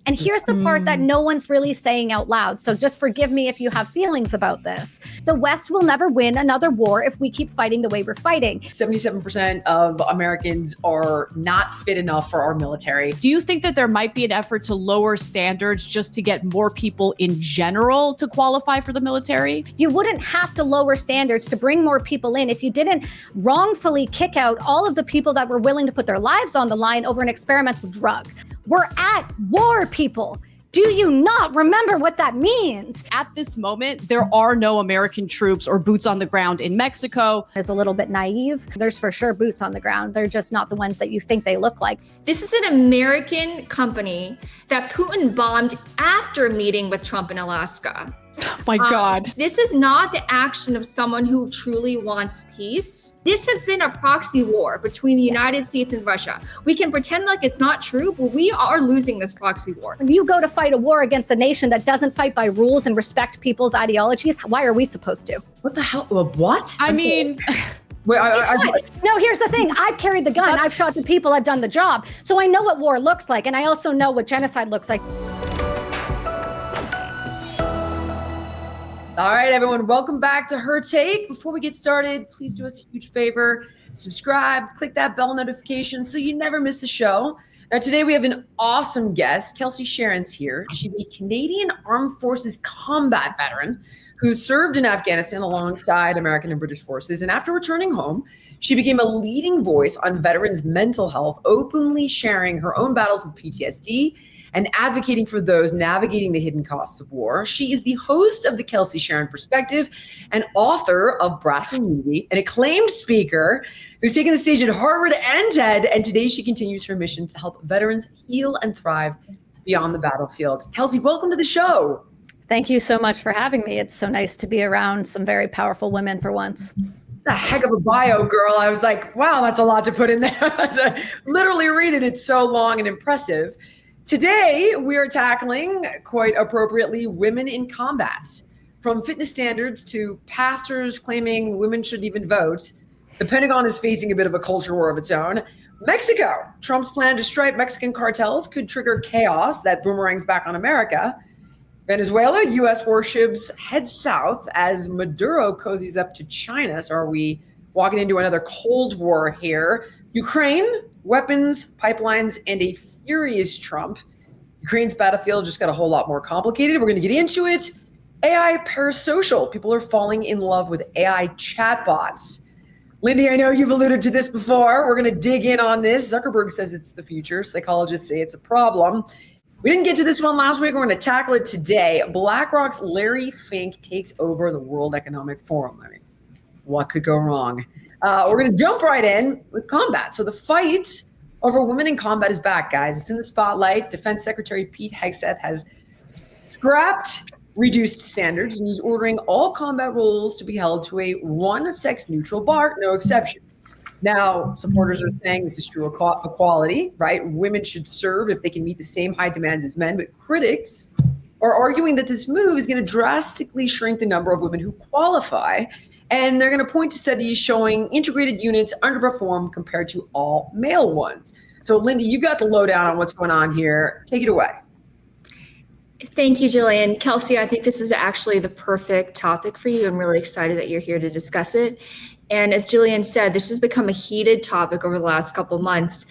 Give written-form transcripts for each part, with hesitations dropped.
And here's the part that no one's really saying out loud. So just forgive me if you have feelings about this. The West will never win another war if we keep fighting the way we're fighting. 77% of Americans are not fit enough for our military. Do you think that there might be an effort to lower standards just to get more people in general to qualify for the military? You wouldn't have to lower standards to bring more people in if you didn't wrongfully kick out all of the people that were willing to put their lives on the line over an experimental drug. We're at war, people. Do you not remember what that means? At this moment, there are no American troops or boots on the ground in Mexico. It's a little bit naive. There's for sure boots on the ground. They're just not the ones that you think they look like. This is an American company that Putin bombed after meeting with Trump in Alaska. Oh my God. This is not the action of someone who truly wants peace. This has been a proxy war between the United States and Russia. We can pretend like it's not true, but we are losing this proxy war. When you go to fight a war against a nation that doesn't fight by rules and respect people's ideologies, why are we supposed to? What the hell? What? I mean... Wait, no, here's the thing. I've carried the gun. I've shot the people. I've done the job. So I know what war looks like. And I also know what genocide looks like. All right, everyone, welcome back to Her Take. Before we get started, please do us a huge favor. Subscribe, click that bell notification so you never miss a show. Now, today we have an awesome guest. Kelsi Sheren's here. She's a Canadian Armed Forces combat veteran who served in Afghanistan alongside American and British forces. And after returning home, she became a leading voice on veterans' mental health, openly sharing her own battles with PTSD and advocating for those navigating the hidden costs of war. She is the host of the Kelsi Sheren Perspective and author of Brass and Moody, an acclaimed speaker who's taken the stage at Harvard and TED. And today she continues her mission to help veterans heal and thrive beyond the battlefield. Kelsi, welcome to the show. Thank you so much for having me. It's so nice to be around some very powerful women for once. It's a heck of a bio, girl. I was like, wow, that's a lot to put in there. Literally read it. It's so long and impressive. Today, we are tackling, quite appropriately, women in combat. From fitness standards to pastors claiming women shouldn't even vote, the Pentagon is facing a bit of a culture war of its own. Mexico, Trump's plan to strike Mexican cartels could trigger chaos that boomerangs back on America. Venezuela, U.S. warships head south as Maduro cozies up to China. So are we walking into another Cold War here? Ukraine, weapons, pipelines, and a furious Trump. Ukraine's battlefield just got a whole lot more complicated. We're going to get into it. AI parasocial. People are falling in love with AI chatbots. Lindy, I know you've alluded to this before. We're going to dig in on this. Zuckerberg says it's the future. Psychologists say it's a problem. We didn't get to this one last week. We're going to tackle it today. BlackRock's Larry Fink takes over the World Economic Forum. I mean, what could go wrong? We're going to jump right in with combat. So the fight over women in combat is back, guys. It's in the spotlight. Defense Secretary Pete Hegseth has scrapped reduced standards, and he's ordering all combat roles to be held to a one sex-neutral bar, no exceptions. Now, supporters are saying this is true equality, right? Women should serve if they can meet the same high demands as men, but critics are arguing that this move is going to drastically shrink the number of women who qualify. And they're going to point to studies showing integrated units underperform compared to all male ones. So, Lindy, you got the lowdown on what's going on here. Take it away. Thank you, Jillian. Kelsi, I think this is actually the perfect topic for you. I'm really excited that you're here to discuss it. And as Jillian said, this has become a heated topic over the last couple months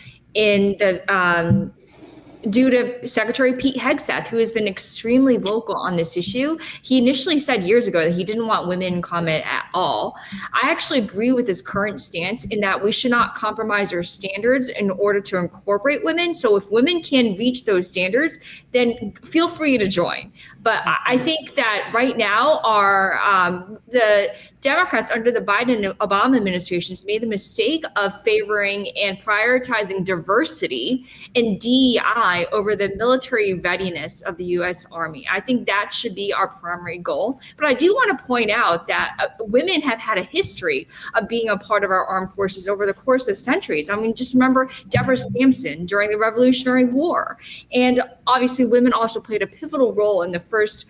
due to Secretary Pete Hegseth, who has been extremely vocal on this issue. He initially said years ago that he didn't want women in combat at all. I actually agree with his current stance in that we should not compromise our standards in order to incorporate women. So if women can reach those standards, then feel free to join. But I think that right now the Democrats under the Biden and Obama administrations made the mistake of favoring and prioritizing diversity and DEI over the military readiness of the U.S. Army. I think that should be our primary goal. But I do want to point out that women have had a history of being a part of our armed forces over the course of centuries. I mean, just remember Deborah Sampson during the Revolutionary War. And obviously, women also played a pivotal role in the first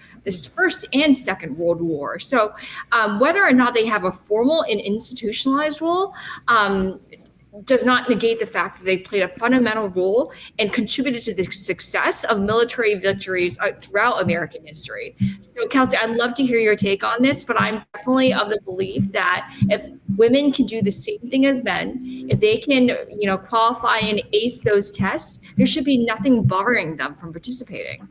and Second World War. So whether or not they have a formal and institutionalized role, does not negate the fact that they played a fundamental role and contributed to the success of military victories throughout American history. So, Kelsi, I'd love to hear your take on this, but I'm definitely of the belief that if women can do the same thing as men, if they can, qualify and ace those tests, there should be nothing barring them from participating.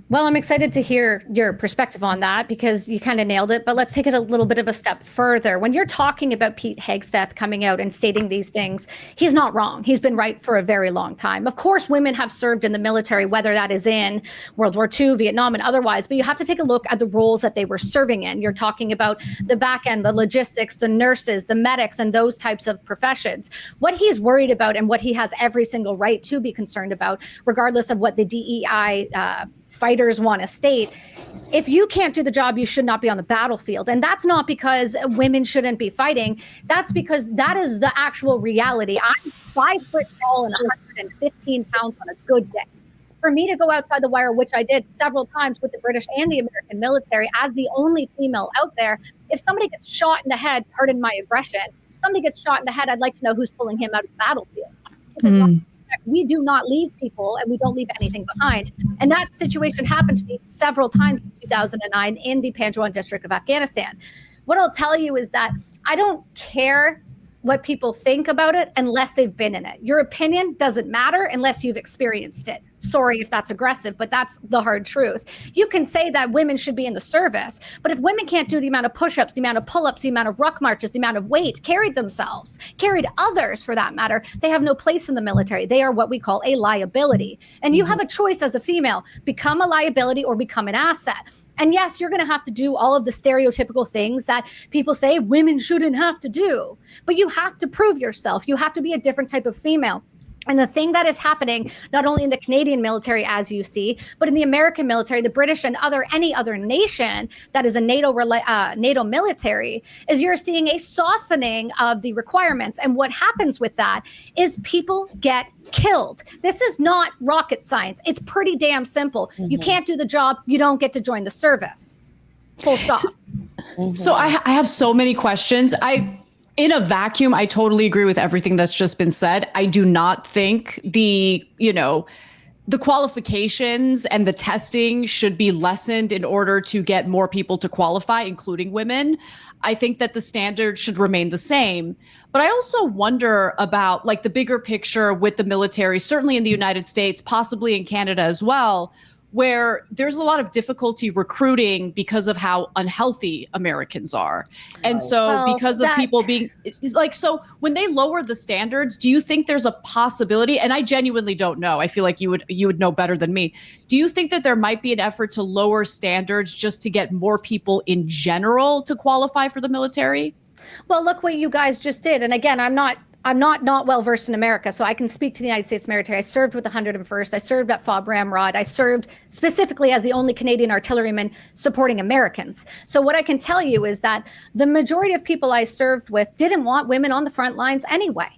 Well, I'm excited to hear your perspective on that because you kind of nailed it, but let's take it a little bit of a step further. When you're talking about Pete Hegseth coming out and stating these things, he's not wrong. He's been right for a very long time. Of course, women have served in the military, whether that is in World War II, Vietnam, and otherwise, but you have to take a look at the roles that they were serving in. You're talking about the back end, the logistics, the nurses, the medics, and those types of professions. What he's worried about and what he has every single right to be concerned about, regardless of what the DEI fighters want to state, if you can't do the job, you should not be on the battlefield. And that's not because women shouldn't be fighting. That's because that is the actual reality. I'm 5 foot tall and 115 pounds on a good day. For me to go outside the wire, which I did several times with the British and the American military as the only female out there, if somebody gets shot in the head, pardon my aggression, somebody gets shot in the head, I'd like to know who's pulling him out of the battlefield. Because we do not leave people and we don't leave anything behind. And that situation happened to me several times in 2009 in the Pentagon district of Afghanistan. What I'll tell you is that I don't care what people think about it unless they've been in it. Your opinion doesn't matter unless you've experienced it. Sorry if that's aggressive, but that's the hard truth. You can say that women should be in the service, but if women can't do the amount of push-ups, the amount of pull-ups, the amount of ruck marches, the amount of weight, carried themselves, carried others for that matter, they have no place in the military. They are what we call a liability. And you have a choice as a female, become a liability or become an asset. And yes, you're going to have to do all of the stereotypical things that people say women shouldn't have to do, but you have to prove yourself. You have to be a different type of female. And the thing that is happening, not only in the Canadian military, as you see, but in the American military, the British and any other nation that is a NATO military, is you're seeing a softening of the requirements. And what happens with that is people get killed. This is not rocket science. It's pretty damn simple. You can't do the job, you don't get to join the service. Full stop. So I have so many questions. In a vacuum, I totally agree with everything that's just been said. I do not think the qualifications and the testing should be lessened in order to get more people to qualify, including women. I think that the standard should remain the same. But I also wonder about the bigger picture with the military, certainly in the United States, possibly in Canada as well, where there's a lot of difficulty recruiting because of how unhealthy Americans are. And so because of people being so when they lower the standards, do you think there's a possibility, and I genuinely don't know, I feel like you would know better than me. Do you think that there might be an effort to lower standards just to get more people in general to qualify for the military? Well, look what you guys just did. And again, I'm not well versed in America, so I can speak to the United States military. I served with the 101st. I served at FOB Ramrod. I served specifically as the only Canadian artilleryman supporting Americans. So what I can tell you is that the majority of people I served with didn't want women on the front lines anyway.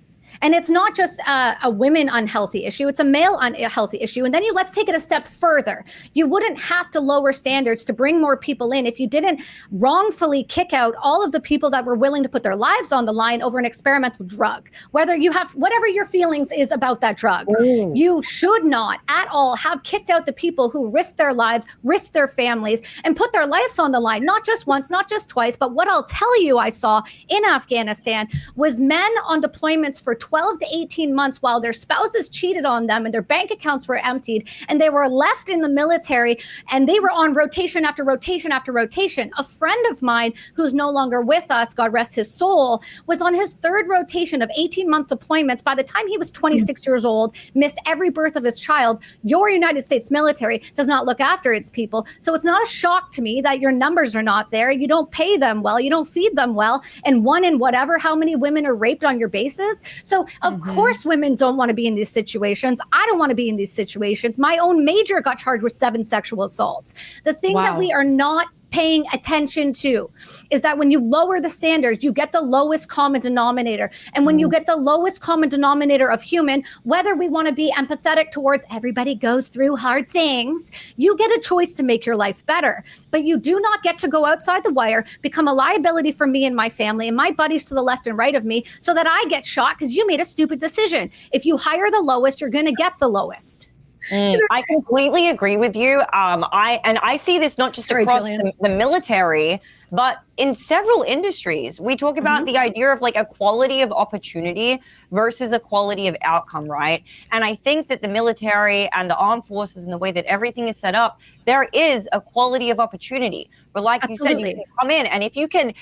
And it's not just a women unhealthy issue, it's a male unhealthy issue. And then let's take it a step further. You wouldn't have to lower standards to bring more people in if you didn't wrongfully kick out all of the people that were willing to put their lives on the line over an experimental drug. Whether you have whatever your feelings is about that drug, you should not at all have kicked out the people who risked their lives, risked their families, and put their lives on the line, not just once, not just twice, but what I'll tell you I saw in Afghanistan was men on deployments for 12 to 18 months while their spouses cheated on them and their bank accounts were emptied and they were left in the military and they were on rotation after rotation after rotation. A friend of mine who's no longer with us, God rest his soul, was on his third rotation of 18-month deployments. By the time he was 26 years old, missed every birth of his child. Your United States military does not look after its people. So it's not a shock to me that your numbers are not there. You don't pay them well. You don't feed them well. And one in whatever, how many women are raped on your bases. So of course women don't want to be in these situations. I don't want to be in these situations. My own major got charged with 7 sexual assaults. The thing that we are not paying attention to is that when you lower the standards, you get the lowest common denominator. And when you get the lowest common denominator of human, whether we want to be empathetic towards everybody goes through hard things, you get a choice to make your life better. But you do not get to go outside the wire, become a liability for me and my family and my buddies to the left and right of me so that I get shot because you made a stupid decision. If you hire the lowest, you're going to get the lowest. I completely agree with you. I see this not just across the military, but in several industries. We talk about the idea of like equality of opportunity versus equality of outcome, right? And I think that the military and the armed forces and the way that everything is set up, there is equality of opportunity. But like you said, you can come in and if you can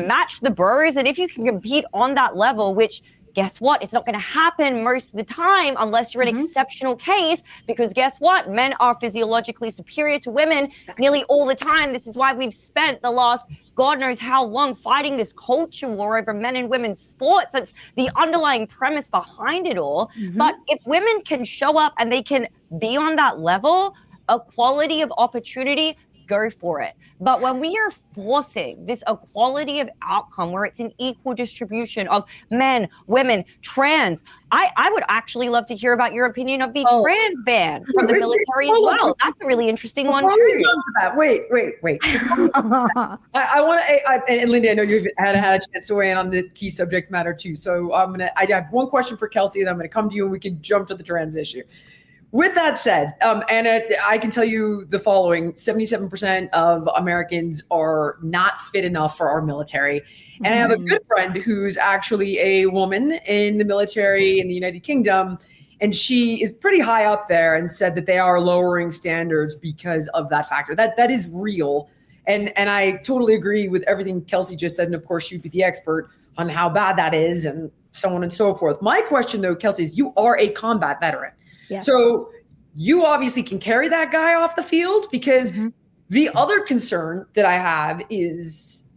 match the bros and if you can compete on that level, which guess what? It's not going to happen most of the time unless you're an exceptional case, because guess what? Men are physiologically superior to women nearly all the time. This is why we've spent the last God knows how long fighting this culture war over men and women's sports. That's the underlying premise behind it all. But if women can show up and they can be on that level, equality of opportunity, go for it. But when we are forcing this equality of outcome where it's an equal distribution of men, women, trans, I would actually love to hear about your opinion of the trans ban from the military as well. That's a really interesting one too. Wait. I want to, and Lindy, I know you've had a chance to weigh in on the key subject matter too. So I have one question for Kelsi, and I'm going to come to you and we can jump to the trans issue. With that said, and I can tell you the following: 77% of Americans are not fit enough for our military. And I have a good friend who's actually a woman in the military in the United Kingdom, and she is pretty high up there and said that they are lowering standards because of that factor. That is real. And I totally agree with everything Kelsi just said. And of course, you'd be the expert on how bad that is and so on and so forth. My question though, Kelsi, is you are a combat veteran. Yes. So you obviously can carry that guy off the field, because the other concern that I have is,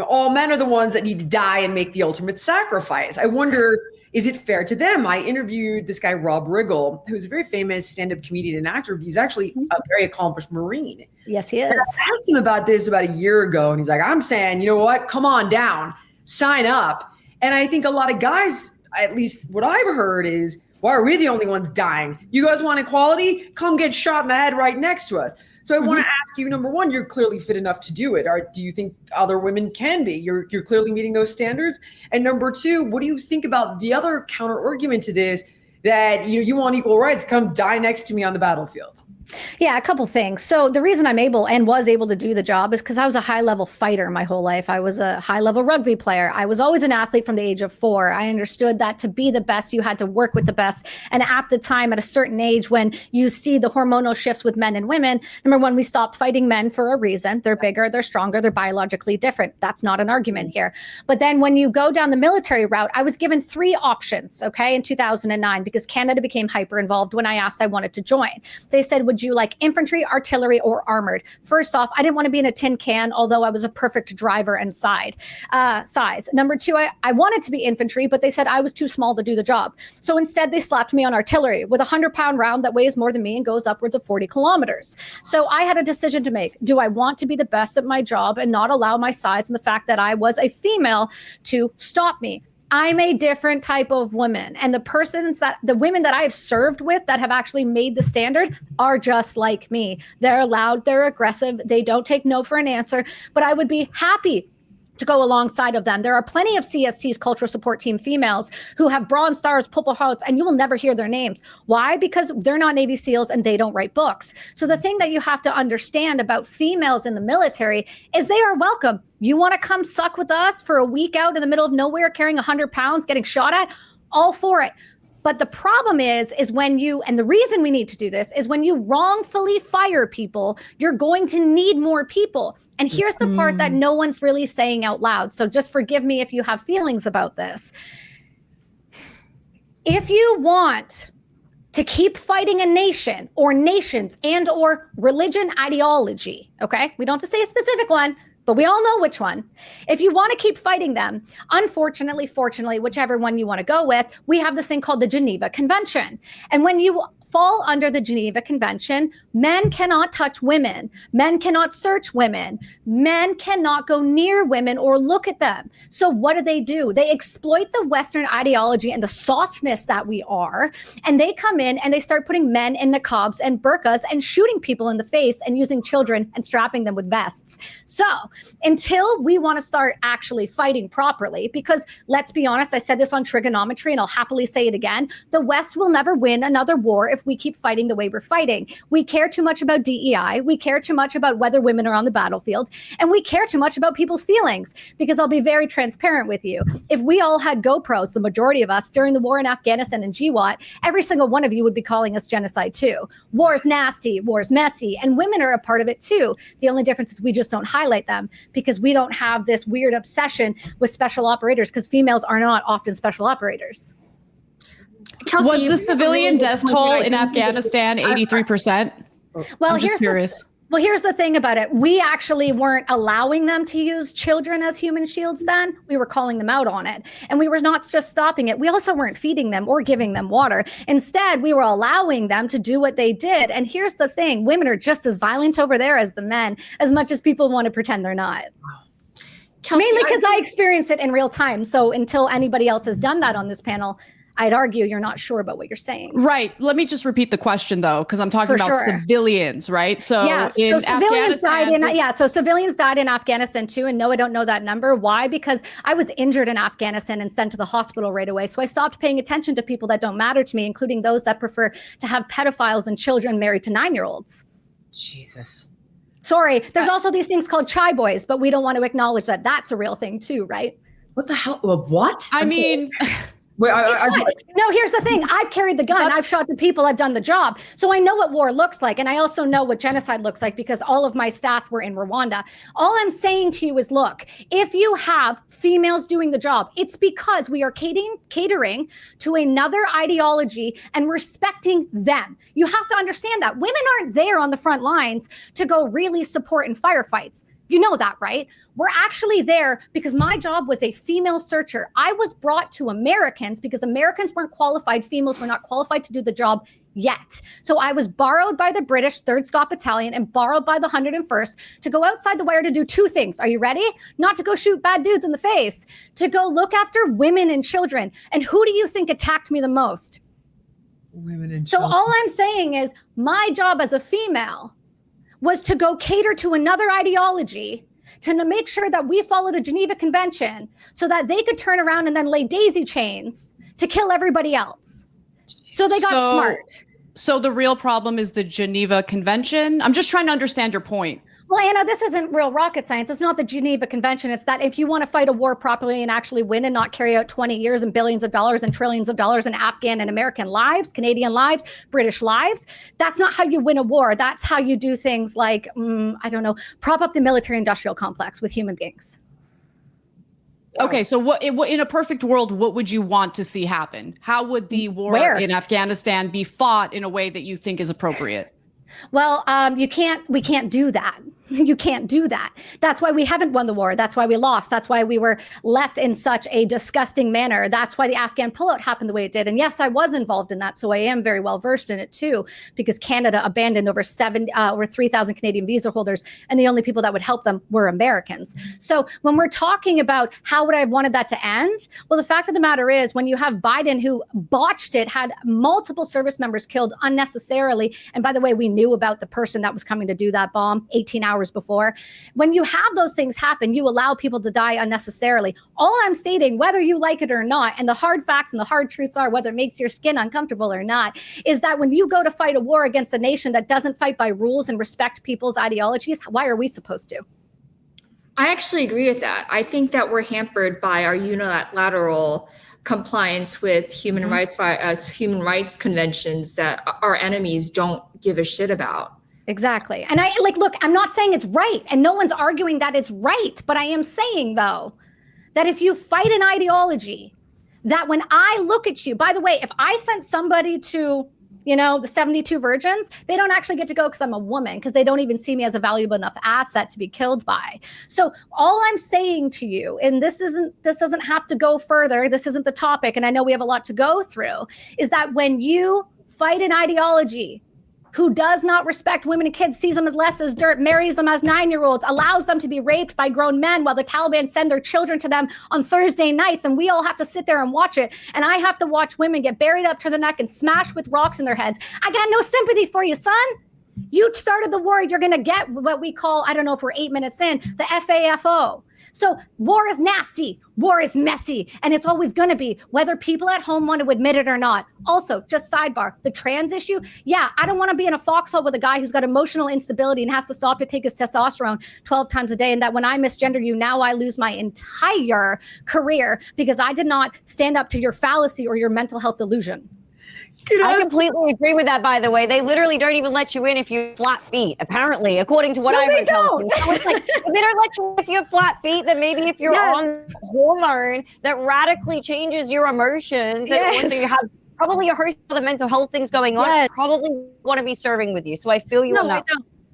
all men are the ones that need to die and make the ultimate sacrifice. I wonder, is it fair to them? I interviewed this guy, Rob Riggle, who's a very famous stand-up comedian and actor. He's actually a very accomplished Marine. Yes, he is. And I asked him about this about a year ago, and he's like, I'm saying, you know what? Come on down, sign up. And I think a lot of guys, at least what I've heard is, why are we the only ones dying? You guys want equality? Come get shot in the head right next to us. So I want to ask you, number one, you're clearly fit enough to do it. Do you think other women can be? You're clearly meeting those standards. And number two, what do you think about the other counter argument to this, that you want equal rights? Come die next to me on the battlefield. Yeah, a couple things. So the reason I'm able and was able to do the job is because I was a high-level fighter my whole life. I was a high-level rugby player. I was always an athlete from the age of 4. I understood that to be the best, you had to work with the best. And at the time, at a certain age, when you see the hormonal shifts with men and women, number one, we stopped fighting men for a reason. They're bigger, they're stronger, they're biologically different. That's not an argument here. But then when you go down the military route, I was given 3 options, in 2009, because Canada became hyper-involved when I asked I wanted to join. They said, would you like infantry, artillery, or armored? First off, I didn't want to be in a tin can, although I was a perfect driver and size. Number 2, I wanted to be infantry, but they said I was too small to do the job. So instead, they slapped me on artillery with a 100-pound round that weighs more than me and goes upwards of 40 kilometers. So I had a decision to make. Do I want to be the best at my job and not allow my size and the fact that I was a female to stop me? I'm a different type of woman. And the women that I've served with that have actually made the standard are just like me. They're loud, they're aggressive, they don't take no for an answer, but I would be happy to go alongside of them. There are plenty of CST's cultural support team females who have Bronze Stars, Purple Hearts, and you will never hear their names. Why? Because they're not Navy SEALs and they don't write books. So the thing that you have to understand about females in the military is they are welcome. You want to come suck with us for a week out in the middle of nowhere carrying 100 pounds, getting shot at? All for it. But the problem is when and the reason we need to do this is when you wrongfully fire people, you're going to need more people. And here's the part that no one's really saying out loud. So just forgive me if you have feelings about this. If you want to keep fighting a nation or nations and or religion ideology, we don't have to say a specific one, but we all know which one. If you want to keep fighting them, unfortunately, fortunately, whichever one you want to go with, we have this thing called the Geneva Convention. And when you fall under the Geneva Convention. Men cannot touch women. Men cannot search women. Men cannot go near women or look at them. So what do? They exploit the Western ideology and the softness that we are, and they come in and they start putting men in niqabs and burqas and shooting people in the face and using children and strapping them with vests. So until we want to start actually fighting properly, because let's be honest, I said this on trigonometry and I'll happily say it again, the West will never win another war if we keep fighting the way we're fighting. We care too much about DEI. We care too much about whether women are on the battlefield. And we care too much about people's feelings, because I'll be very transparent with you. If we all had GoPros, the majority of us, during the war in Afghanistan and GWAT, every single one of you would be calling us genocide too. War's nasty, war's messy, and women are a part of it too. The only difference is we just don't highlight them because we don't have this weird obsession with special operators, because females are not often special operators. Kelsi, was the civilian death toll in Afghanistan 83%? Well, I'm just curious. Here's the thing about it. We actually weren't allowing them to use children as human shields then. We were calling them out on it. And we were not just stopping it. We also weren't feeding them or giving them water. Instead, we were allowing them to do what they did. And here's the thing. Women are just as violent over there as the men, as much as people want to pretend they're not. Kelsi, mainly because I experienced it in real time. So until anybody else has done that on this panel, I'd argue you're not sure about what you're saying. Right. Let me just repeat the question though, because I'm talking about civilians, right? So civilians died in Afghanistan too. And no, I don't know that number. Why? Because I was injured in Afghanistan and sent to the hospital right away. So I stopped paying attention to people that don't matter to me, including those that prefer to have pedophiles and children married to 9-year-olds. Jesus. Sorry. There's also these things called chai boys, but we don't want to acknowledge that that's a real thing too, right? What the hell? What? I mean... No, here's the thing. I've carried the gun. I've shot the people. I've done the job. So I know what war looks like. And I also know what genocide looks like because all of my staff were in Rwanda. All I'm saying to you is, look, if you have females doing the job, it's because we are catering to another ideology and respecting them. You have to understand that. Women aren't there on the front lines to go really support in firefights. You know that, right? We're actually there because my job was a female searcher. I was brought to Americans because Americans weren't qualified. Females were not qualified to do the job yet. So I was borrowed by the British 3rd Scott Battalion and borrowed by the 101st to go outside the wire to do 2 things. Are you ready? Not to go shoot bad dudes in the face, to go look after women and children. And who do you think attacked me the most? Women and children. So all I'm saying is my job as a female was to go cater to another ideology, to make sure that we followed a Geneva Convention so that they could turn around and then lay daisy chains to kill everybody else. So they got smart. So the real problem is the Geneva Convention? I'm just trying to understand your point. Well, Anna, this isn't real rocket science. It's not the Geneva Convention. It's that if you want to fight a war properly and actually win and not carry out 20 years and billions of dollars and trillions of dollars in Afghan and American lives, Canadian lives, British lives, that's not how you win a war. That's how you do things like, prop up the military industrial complex with human beings. Okay, so what in a perfect world, what would you want to see happen? How would the war in Afghanistan be fought in a way that you think is appropriate? Well, we can't do that. You can't do that. That's why we haven't won the war. That's why we lost. That's why we were left in such a disgusting manner. That's why the Afghan pullout happened the way it did. And yes, I was involved in that. So I am very well versed in it too, because Canada abandoned over 3,000 Canadian visa holders. And the only people that would help them were Americans. So when we're talking about how would I have wanted that to end? Well, the fact of the matter is when you have Biden, who botched it, had multiple service members killed unnecessarily. And by the way, we knew about the person that was coming to do that bomb 18 hours before. When you have those things happen, you allow people to die unnecessarily. All I'm stating, whether you like it or not, and the hard facts and the hard truths are, whether it makes your skin uncomfortable or not, is that when you go to fight a war against a nation that doesn't fight by rules and respect people's ideologies, why are we supposed to? I actually agree with that. I think that we're hampered by our unilateral compliance with human rights conventions that our enemies don't give a shit about. Exactly. And look, I'm not saying it's right, and no one's arguing that it's right, but I am saying though, that if you fight an ideology, that when I look at you, by the way, if I sent somebody to, the 72 virgins, they don't actually get to go because I'm a woman, because they don't even see me as a valuable enough asset to be killed by. So all I'm saying to you, and this doesn't have to go further, this isn't the topic, and I know we have a lot to go through, is that when you fight an ideology, who does not respect women and kids, sees them as less as dirt, marries them as 9-year-olds, allows them to be raped by grown men while the Taliban send their children to them on Thursday nights, and we all have to sit there and watch it. And I have to watch women get buried up to the neck and smashed with rocks in their heads. I got no sympathy for you, son. You started the war. You're going to get what we call, I don't know if we're 8 minutes in, the FAFO. So war is nasty. War is messy. And it's always going to be, whether people at home want to admit it or not. Also, just sidebar, the trans issue. Yeah, I don't want to be in a foxhole with a guy who's got emotional instability and has to stop to take his testosterone 12 times a day. And that when I misgender you, now I lose my entire career because I did not stand up to your fallacy or your mental health delusion. I completely agree with that, by the way. They literally don't even let you in if you have flat feet, apparently, according to what I read. So it's like, if they don't let you if you have flat feet, then maybe if you're on hormone that radically changes your emotions, and also you have probably a host of the mental health things going on, probably want to be serving with you. So I feel you on that.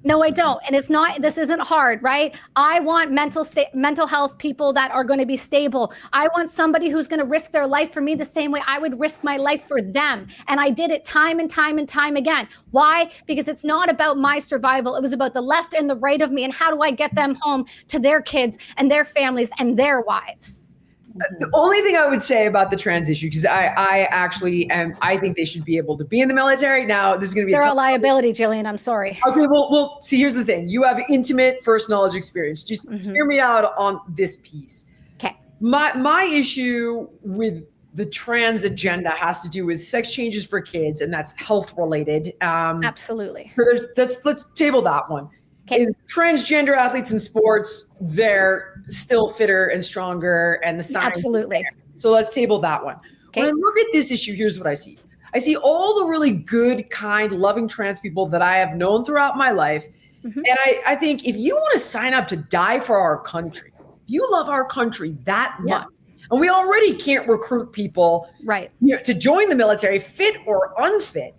No, I don't. And it's not, this isn't hard, right? I want mental health people that are going to be stable. I want somebody who's going to risk their life for me the same way I would risk my life for them. And I did it time and time and time again. Why? Because it's not about my survival. It was about the left and the right of me. And how do I get them home to their kids and their families and their wives? The only thing I would say about the trans issue, because I actually am, I think they should be able to be in the military. Now, this is going to be they're a liability, Jillian. I'm sorry. Okay, well, see, here's the thing. You have intimate first knowledge experience. Just hear me out on this piece. Okay. My issue with the trans agenda has to do with sex changes for kids, and that's health related. Absolutely. So let's table that one. Okay. Is transgender athletes in sports, they're still fitter and stronger, and the science. Absolutely. So let's table that one. Okay. When I look at this issue, here's what I see. I see all the really good, kind, loving trans people that I have known throughout my life. And I think if you want to sign up to die for our country, if you love our country that much, and we already can't recruit people to join the military, fit or unfit.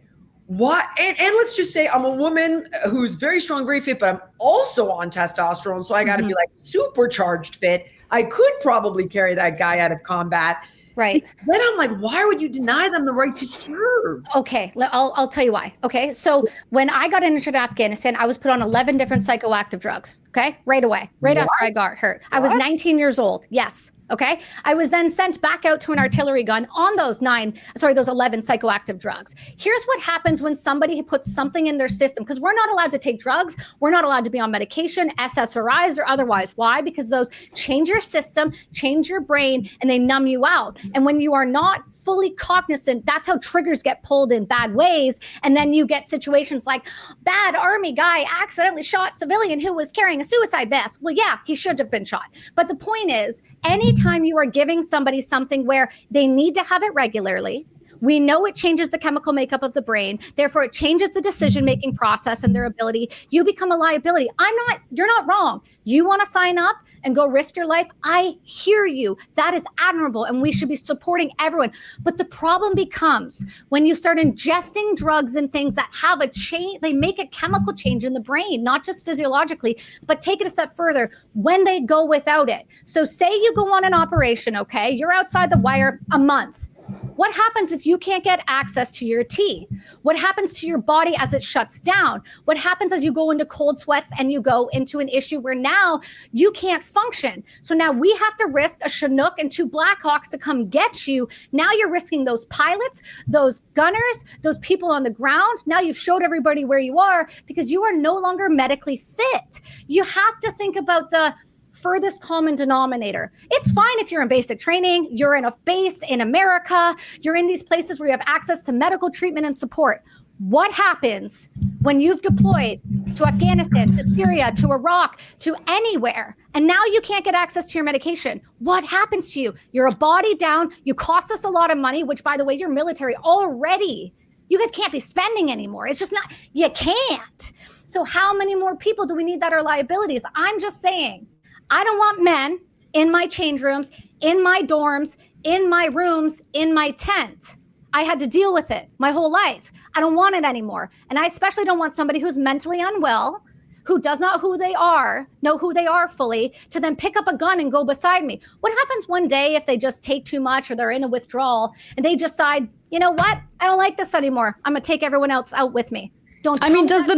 Why? And let's just say I'm a woman who's very strong, very fit, but I'm also on testosterone. So I got to be like supercharged fit. I could probably carry that guy out of combat. Right. Then I'm like, why would you deny them the right to serve? Okay, I'll tell you why. Okay, so when I got into Afghanistan, I was put on 11 different psychoactive drugs. Okay, right away, after I got hurt. I was 19 years old. Yes. Okay. I was then sent back out to an artillery gun on those 11 psychoactive drugs. Here's what happens when somebody puts something in their system, because we're not allowed to take drugs. We're not allowed to be on medication, SSRIs or otherwise. Why? Because those change your system, change your brain, and they numb you out. And when you are not fully cognizant, that's how triggers get pulled in bad ways. And then you get situations like bad army guy accidentally shot civilian who was carrying a suicide vest. Well, yeah, he should have been shot. But the point is, anytime you are giving somebody something where they need to have it regularly, we know it changes the chemical makeup of the brain. Therefore, it changes the decision-making process and their ability. You become a liability. You're not wrong. You want to sign up and go risk your life? I hear you. That is admirable. And we should be supporting everyone. But the problem becomes when you start ingesting drugs and things that have a change, they make a chemical change in the brain, not just physiologically, but take it a step further when they go without it. So say you go on an operation, okay? You're outside the wire a month. What happens if you can't get access to your tea? What happens to your body as it shuts down? What happens as you go into cold sweats and you go into an issue where now you can't function? So now we have to risk a Chinook and 2 Blackhawks to come get you. Now you're risking those pilots, those gunners, those people on the ground. Now you've showed everybody where you are because you are no longer medically fit. You have to think about the furthest common denominator. It's fine if you're in basic training, you're in a base in America, you're in these places where you have access to medical treatment and support. What happens when you've deployed to Afghanistan, to Syria, to Iraq, to anywhere, and now you can't get access to your medication? What happens to you? You're a body down, you cost us a lot of money, which by the way, your military already, you guys can't be spending anymore. It's just not, you can't. So how many more people do we need that are liabilities? I'm just saying, I don't want men in my change rooms, in my dorms, in my rooms, in my tent. I had to deal with it my whole life. I don't want it anymore. And I especially don't want somebody who's mentally unwell, who does not know who they are fully, to then pick up a gun and go beside me? What happens one day if they just take too much or they're in a withdrawal and they decide, you know what, I don't like this anymore, I'm gonna take everyone else out with me? Does the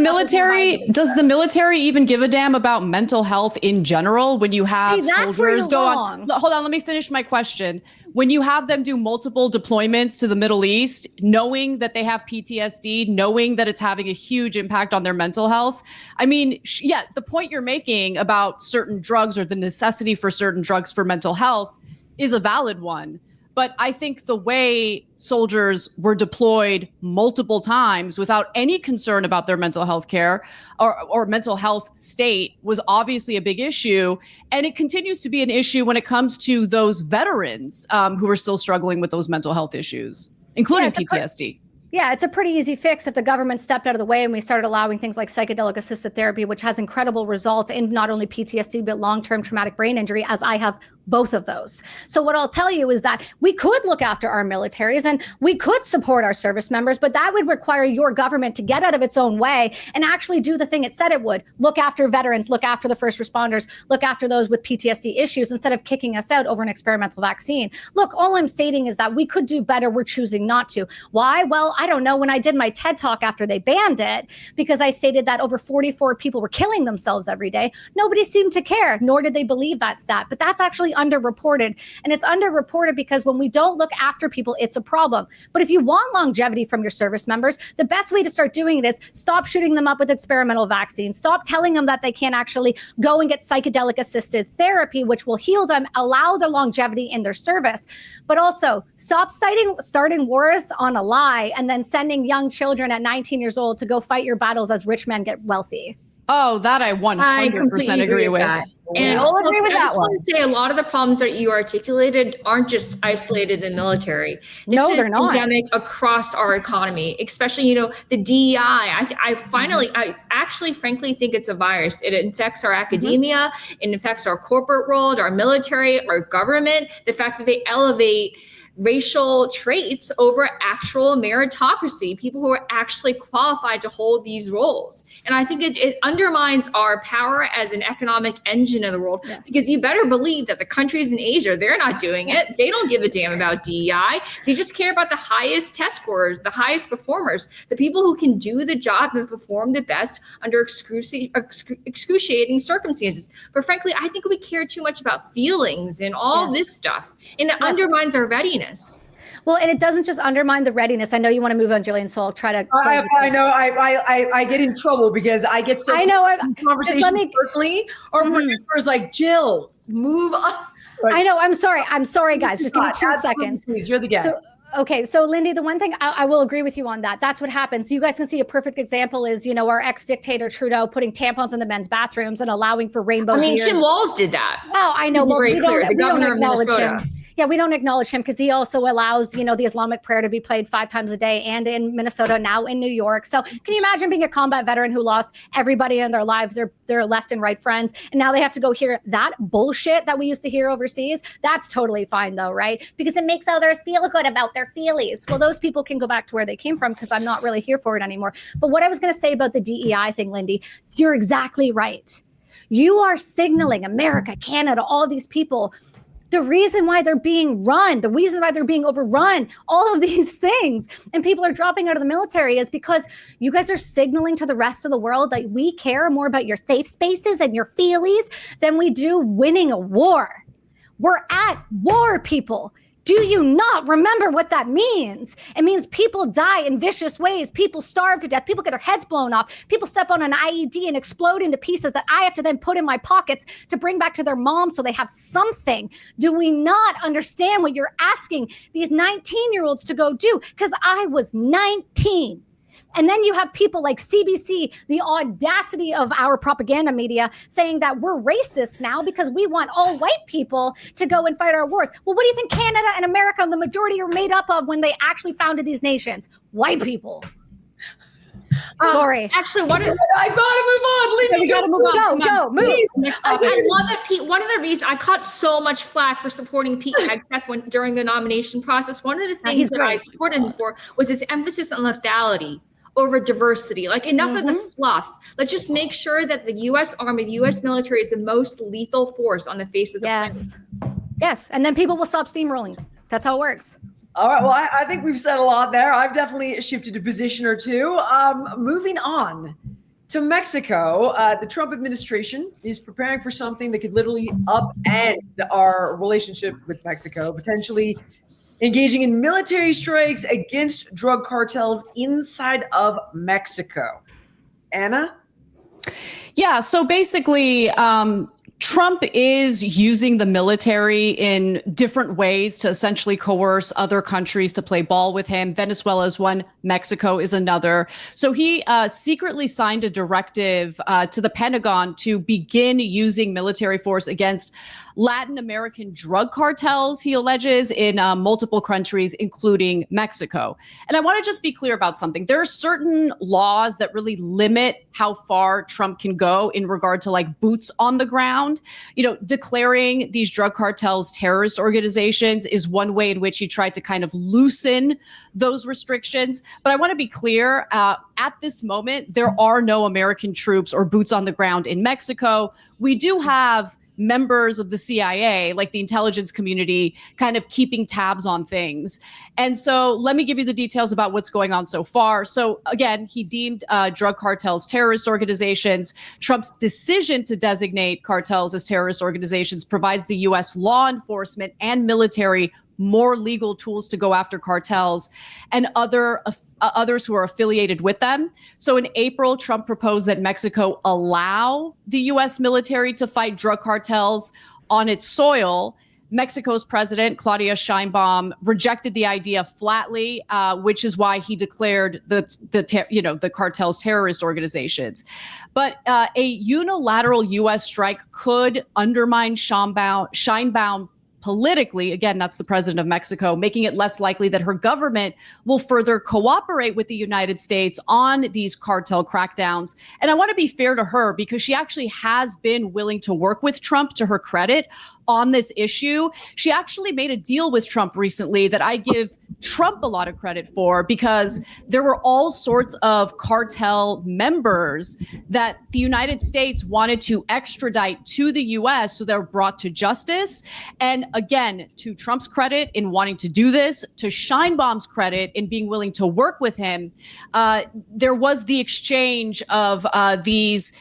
military even give a damn about mental health in general when you have soldiers go on? Hold on, let me finish my question. When you have them do multiple deployments to the Middle East, knowing that they have PTSD, knowing that it's having a huge impact on their mental health. I mean, yeah, the point you're making about certain drugs or the necessity for certain drugs for mental health is a valid one. But I think the way soldiers were deployed multiple times without any concern about their mental health care or mental health state was obviously a big issue. And it continues to be an issue when it comes to those veterans who are still struggling with those mental health issues, including PTSD. Yeah, it's a pretty easy fix if the government stepped out of the way and we started allowing things like psychedelic assisted therapy, which has incredible results in not only PTSD, but long-term traumatic brain injury, as I have both of those. So what I'll tell you is that we could look after our militaries and we could support our service members, but that would require your government to get out of its own way and actually do the thing it said it would. Look after veterans, look after the first responders, look after those with PTSD issues instead of kicking us out over an experimental vaccine. Look, all I'm stating is that we could do better. We're choosing not to. Why? Well, I don't know. When I did my TED Talk after they banned it, because I stated that over 44 people were killing themselves every day, nobody seemed to care, nor did they believe that stat. But that's actually underreported. And it's underreported because when we don't look after people, it's a problem. But if you want longevity from your service members, the best way to start doing it is stop shooting them up with experimental vaccines. Stop telling them that they can't actually go and get psychedelic assisted therapy, which will heal them, allow their longevity in their service. But also stop starting wars on a lie and then sending young children at 19 years old to go fight your battles as rich men get wealthy. Oh, that I 100% agree with. And I just want to say a lot of the problems that you articulated aren't just isolated in the military. This is endemic across our economy, especially, the DEI. I actually frankly think it's a virus. It infects our academia, it infects our corporate world, our military, our government, the fact that they elevate racial traits over actual meritocracy, people who are actually qualified to hold these roles. And I think it undermines our power as an economic engine of the world, because you better believe that the countries in Asia, they're not doing it. They don't give a damn about DEI. They just care about the highest test scores, the highest performers, the people who can do the job and perform the best under excruciating circumstances. But frankly, I think we care too much about feelings and all this stuff, and it undermines our readiness. Well, and it doesn't just undermine the readiness. I know you want to move on, Jillian, so I'll try to. I know. I get in trouble because I get so. I know. Conversations personally, or producers like, Jill, move on. I know. I'm sorry, guys. Just give me 2 seconds. Please, you're the guest. So Lindy, the one thing I will agree with you on that. That's what happens. You guys can see a perfect example is, our ex-dictator Trudeau putting tampons in the men's bathrooms and allowing for rainbow beards. Tim Walz did that. Oh, I know. Well, we don't acknowledge him. Yeah, we don't acknowledge him because he also allows, the Islamic prayer to be played 5 times a day, and in Minnesota, now in New York. So can you imagine being a combat veteran who lost everybody in their lives, their left and right friends, and now they have to go hear that bullshit that we used to hear overseas? That's totally fine though, right? Because it makes others feel good about their feelies. Well, those people can go back to where they came from because I'm not really here for it anymore. But what I was going to say about the DEI thing, Lindy, you're exactly right. You are signaling America, Canada, all these people, the reason why they're being run, the reason why they're being overrun, all of these things, and people are dropping out of the military is because you guys are signaling to the rest of the world that we care more about your safe spaces and your feelies than we do winning a war. We're at war, people. Do you not remember what that means? It means people die in vicious ways. People starve to death. People get their heads blown off. People step on an IED and explode into pieces that I have to then put in my pockets to bring back to their mom so they have something. Do we not understand what you're asking these 19-year-olds to go do? Because I was 19. And then you have people like CBC, the audacity of our propaganda media, saying that we're racist now because we want all white people to go and fight our wars. Well, what do you think Canada and America and the majority are made up of when they actually founded these nations? White people. Sorry. Actually, I gotta move on. Lindy, we gotta move on. Go, move. I love that Pete. One of the reasons I caught so much flack for supporting Pete Hegseth during the nomination process, one of the things that I supported him for was his emphasis on lethality over diversity. Like, enough of the fluff. Let's just make sure that the U.S. Army, the U.S. military is the most lethal force on the face of the planet. Yes, and then people will stop steamrolling. That's how it works. All right, well, I think we've said a lot there. I've definitely shifted a position or two. Moving on to Mexico, the Trump administration is preparing for something that could literally upend our relationship with Mexico, potentially engaging in military strikes against drug cartels inside of Mexico. Anna? Yeah, so basically, Trump is using the military in different ways to essentially coerce other countries to play ball with him. Venezuela is one, Mexico is another. So he secretly signed a directive to the Pentagon to begin using military force against Latin American drug cartels, he alleges, in multiple countries, including Mexico. And I want to just be clear about something. There are certain laws that really limit how far Trump can go in regard to like boots on the ground. You know, declaring these drug cartels terrorist organizations is one way in which he tried to kind of loosen those restrictions. But I want to be clear, at this moment, there are no American troops or boots on the ground in Mexico. We do have members of the CIA, like the intelligence community, kind of keeping tabs on things. And so let me give you the details about what's going on so far. So again, he deemed drug cartels terrorist organizations. Trump's decision to designate cartels as terrorist organizations provides the U.S. law enforcement and military more legal tools to go after cartels and others who are affiliated with them. So in April, Trump proposed that Mexico allow the U.S. military to fight drug cartels on its soil. Mexico's president, Claudia Sheinbaum, rejected the idea flatly, which is why he declared the cartels terrorist organizations. But a unilateral U.S. strike could undermine Sheinbaum politically. Again, that's the president of Mexico, making it less likely that her government will further cooperate with the United States on these cartel crackdowns. And I want to be fair to her because she actually has been willing to work with Trump, to her credit, on this issue. She actually made a deal with Trump recently that I give Trump a lot of credit for, because there were all sorts of cartel members that the United States wanted to extradite to the U.S. so they're brought to justice. And again, to Trump's credit in wanting to do this, to Sheinbaum's credit in being willing to work with him, there was the exchange of these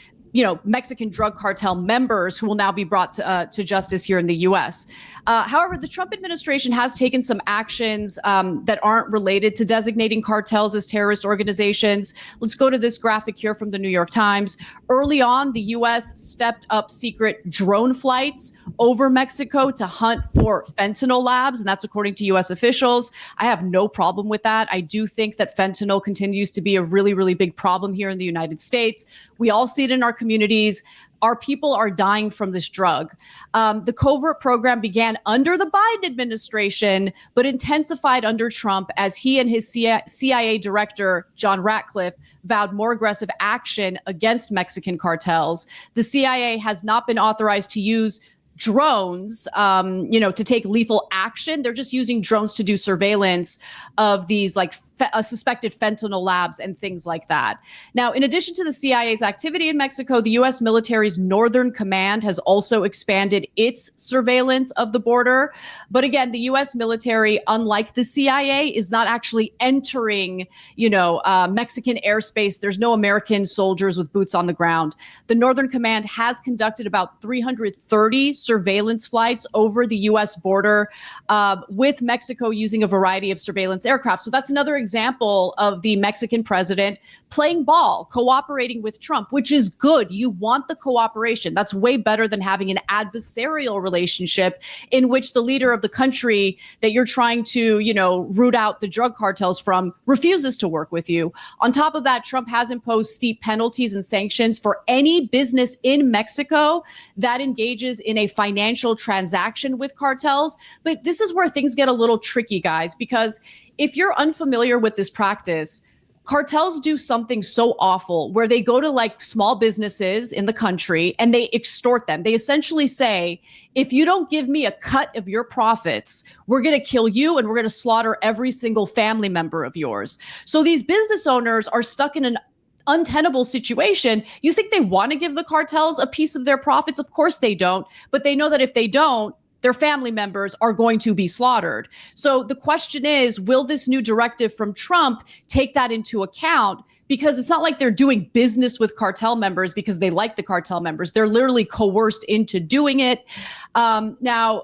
Mexican drug cartel members who will now be brought to justice here in the U.S. However, the Trump administration has taken some actions that aren't related to designating cartels as terrorist organizations. Let's go to this graphic here from the New York Times. Early on, the U.S. stepped up secret drone flights over Mexico to hunt for fentanyl labs, and that's according to U.S. officials. I have no problem with that. I do think that fentanyl continues to be a really, really big problem here in the United States. We all see it in our communities. Our people are dying from this drug. The covert program began under the Biden administration, but intensified under Trump as he and his CIA director, John Ratcliffe, vowed more aggressive action against Mexican cartels. The CIA has not been authorized to use drones, to take lethal action. They're just using drones to do surveillance of these suspected fentanyl labs and things like that. Now, in addition to the CIA's activity in Mexico, the U.S. military's Northern Command has also expanded its surveillance of the border. But again, the U.S. military, unlike the CIA, is not actually entering, Mexican airspace. There's no American soldiers with boots on the ground. The Northern Command has conducted about 330 surveillance flights over the U.S. border with Mexico using a variety of surveillance aircraft. So that's another example of the Mexican president playing ball, cooperating with Trump, which is good. You want the cooperation. That's way better than having an adversarial relationship in which the leader of the country that you're trying to, root out the drug cartels from refuses to work with you. On top of that, Trump has imposed steep penalties and sanctions for any business in Mexico that engages in a financial transaction with cartels. But this is where things get a little tricky, guys, because if you're unfamiliar with this practice, cartels do something so awful where they go to like small businesses in the country and they extort them. They essentially say, if you don't give me a cut of your profits, we're going to kill you and we're going to slaughter every single family member of yours. So these business owners are stuck in an untenable situation. You think they want to give the cartels a piece of their profits? Of course they don't. But they know that if they don't, their family members are going to be slaughtered. So the question is, will this new directive from Trump take that into account? Because it's not like they're doing business with cartel members because they like the cartel members. They're literally coerced into doing it. Now,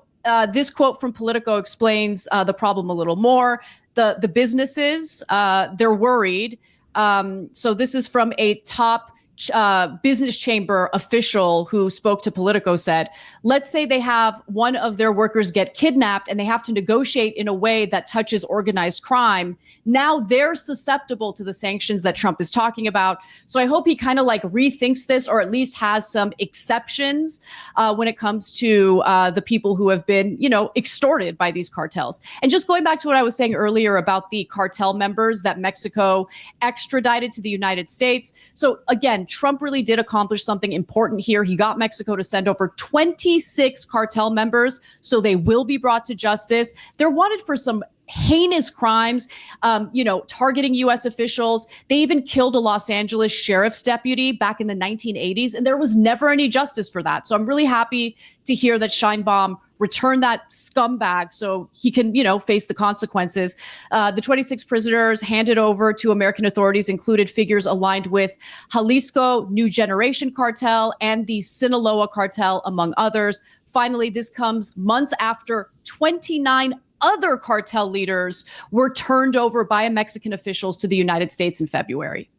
this quote from Politico explains the problem a little more. The businesses, they're worried. So this is from a top business chamber official who spoke to Politico, said, let's say they have one of their workers get kidnapped and they have to negotiate in a way that touches organized crime. Now they're susceptible to the sanctions that Trump is talking about. So I hope he kind of like rethinks this, or at least has some exceptions when it comes to the people who have been, extorted by these cartels. And just going back to what I was saying earlier about the cartel members that Mexico extradited to the United States. So again, Trump really did accomplish something important here. He got Mexico to send over 26 cartel members, so they will be brought to justice. They're wanted for some heinous crimes, targeting U.S. officials. They even killed a Los Angeles sheriff's deputy back in the 1980s, and there was never any justice for that. So I'm really happy to hear that Sheinbaum returned that scumbag so he can, face the consequences. The 26 prisoners handed over to American authorities included figures aligned with Jalisco New Generation Cartel and the Sinaloa Cartel, among others. Finally, this comes months after 29 other cartel leaders were turned over by Mexican officials to the United States in February.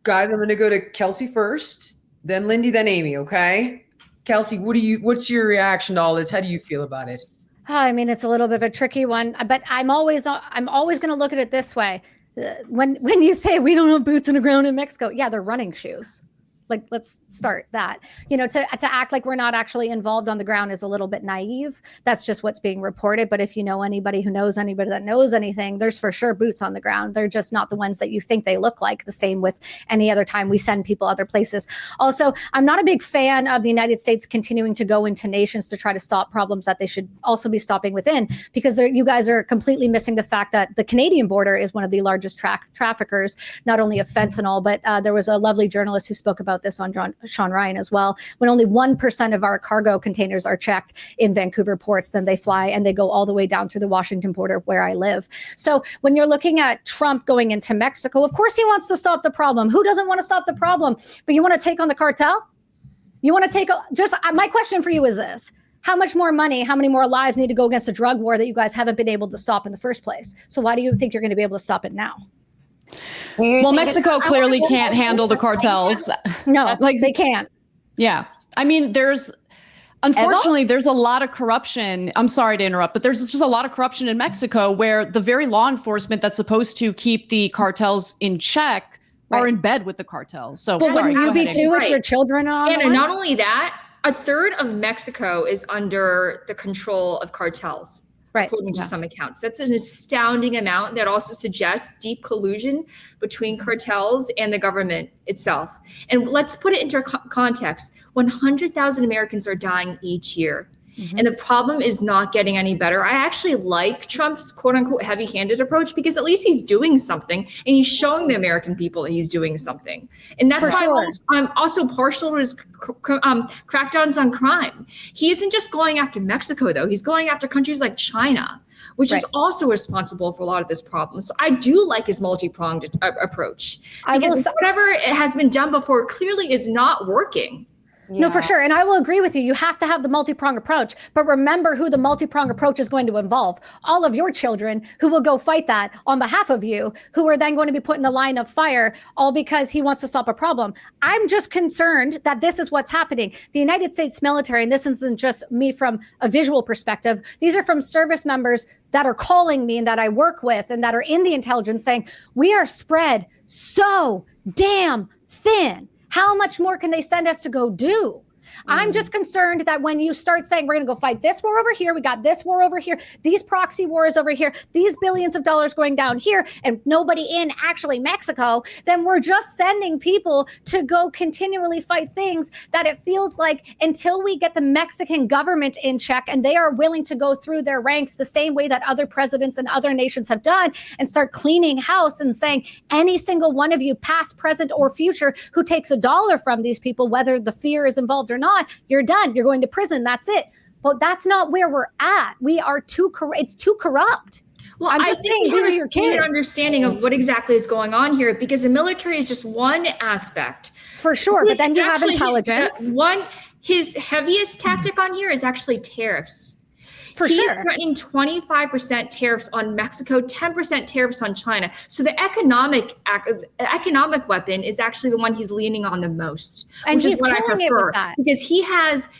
Guys, I'm going to go to Kelsi first, then Lindy, then Amy, okay? Kelsi, what's your reaction to all this? How do you feel about it? I mean, it's a little bit of a tricky one, but I'm always going to look at it this way. When you say we don't have boots on the ground in Mexico, yeah, they're running shoes. Like, let's start that. To act like we're not actually involved on the ground is a little bit naive. That's just what's being reported. But if you know anybody who knows anybody that knows anything, there's for sure boots on the ground. They're just not the ones that you think they look like. The same with any other time we send people other places. Also, I'm not a big fan of the United States continuing to go into nations to try to stop problems that they should also be stopping within, because you guys are completely missing the fact that the Canadian border is one of the largest traffickers, not only of fentanyl, but there was a lovely journalist who spoke about this on Sean Ryan as well. When only 1% of our cargo containers are checked in Vancouver ports, then they fly and they go all the way down through the Washington border where I live. So when you're looking at Trump going into Mexico, of course he wants to stop the problem. Who doesn't want to stop the problem? But you want to take on the cartel? You want to take my question for you is this. How much more money, how many more lives need to go against a drug war that you guys haven't been able to stop in the first place? So why do you think you're going to be able to stop it now? Well, Mexico clearly can't handle the cartels. No, they can't. Yeah. I mean, unfortunately, there's a lot of corruption. I'm sorry to interrupt, but there's just a lot of corruption in Mexico where the very law enforcement that's supposed to keep the cartels in check are in bed with the cartels. So wouldn't you be too with your children on? And not only that, a third of Mexico is under the control of cartels. Right. According to some accounts. That's an astounding amount that also suggests deep collusion between cartels and the government itself. And let's put it into context. 100,000 Americans are dying each year. Mm-hmm. And the problem is not getting any better. I actually like Trump's quote unquote heavy-handed approach because at least he's doing something and he's showing the American people that he's doing something. And that's why I'm also partial to his crackdowns on crime. He isn't just going after Mexico, though. He's going after countries like China, which is also responsible for a lot of this problem. So I do like his multi-pronged approach because whatever has been done before clearly is not working. Yeah. No, for sure. And I will agree with you. You have to have the multi-pronged approach. But remember who the multi-pronged approach is going to involve. All of your children who will go fight that on behalf of you, who are then going to be put in the line of fire, all because he wants to stop a problem. I'm just concerned that this is what's happening. The United States military, and this isn't just me from a visual perspective, these are from service members that are calling me and that I work with and that are in the intelligence saying, we are spread so damn thin. How much more can they send us to go do? I'm just concerned that when you start saying, we're going to go fight this war over here, we got this war over here, these proxy wars over here, these billions of dollars going down here, and nobody in actually Mexico, then we're just sending people to go continually fight things that it feels like until we get the Mexican government in check and they are willing to go through their ranks the same way that other presidents and other nations have done and start cleaning house and saying any single one of you, past, present, or future, who takes a dollar from these people, whether the fear is involved or not, you're done. You're going to prison. That's it. But that's not where we're at. We are it's too corrupt. Well, I'm just saying, these are your kids. Understanding of what exactly is going on here, because the military is just one aspect. For sure, but then you have intelligence. His heaviest tactic on here is actually tariffs. He's threatening 25% tariffs on Mexico, 10% tariffs on China. So the economic weapon is actually the one he's leaning on the most, and which he's is what I killing it prefer. with that. Because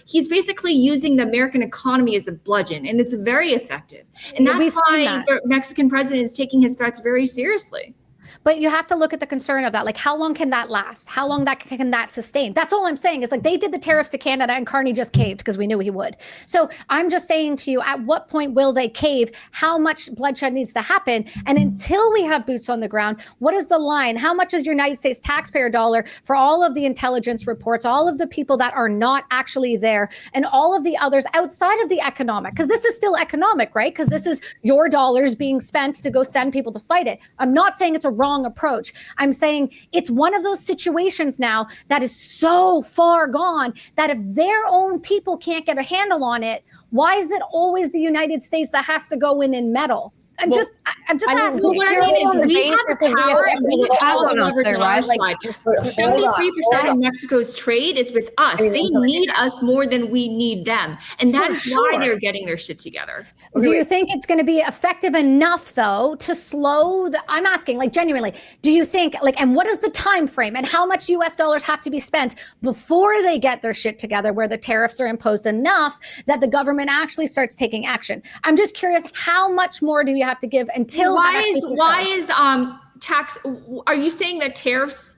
he's basically using the American economy as a bludgeon, and it's very effective. And that's why the Mexican president is taking his threats very seriously. But you have to look at the concern of that. Like, how long can that last? How long can that sustain? That's all I'm saying is, like, they did the tariffs to Canada and Carney just caved because we knew he would. So I'm just saying to you, at what point will they cave? How much bloodshed needs to happen? And until we have boots on the ground, what is the line? How much is your United States taxpayer dollar for all of the intelligence reports, all of the people that are not actually there, and all of the others outside of the economic? Because this is still economic, right? Because this is your dollars being spent to go send people to fight it. I'm not saying it's a wrong approach. I'm saying it's one of those situations now that is so far gone that if their own people can't get a handle on it, why is it always the United States that has to go in and meddle? I'm just asking. Well, what I mean is, we have the power and we have the leverage on our side. 73% of Mexico's trade is with us. They need us more than we need them. And that is why they're getting their shit together. Do you think it's going to be effective enough, though, to slow I'm asking, like, genuinely, do you think, like, and what is the time frame and how much US dollars have to be spent before they get their shit together, where the tariffs are imposed enough that the government actually starts taking action? I'm just curious, how much more do you have to give until why is tax? Are you saying that tariffs?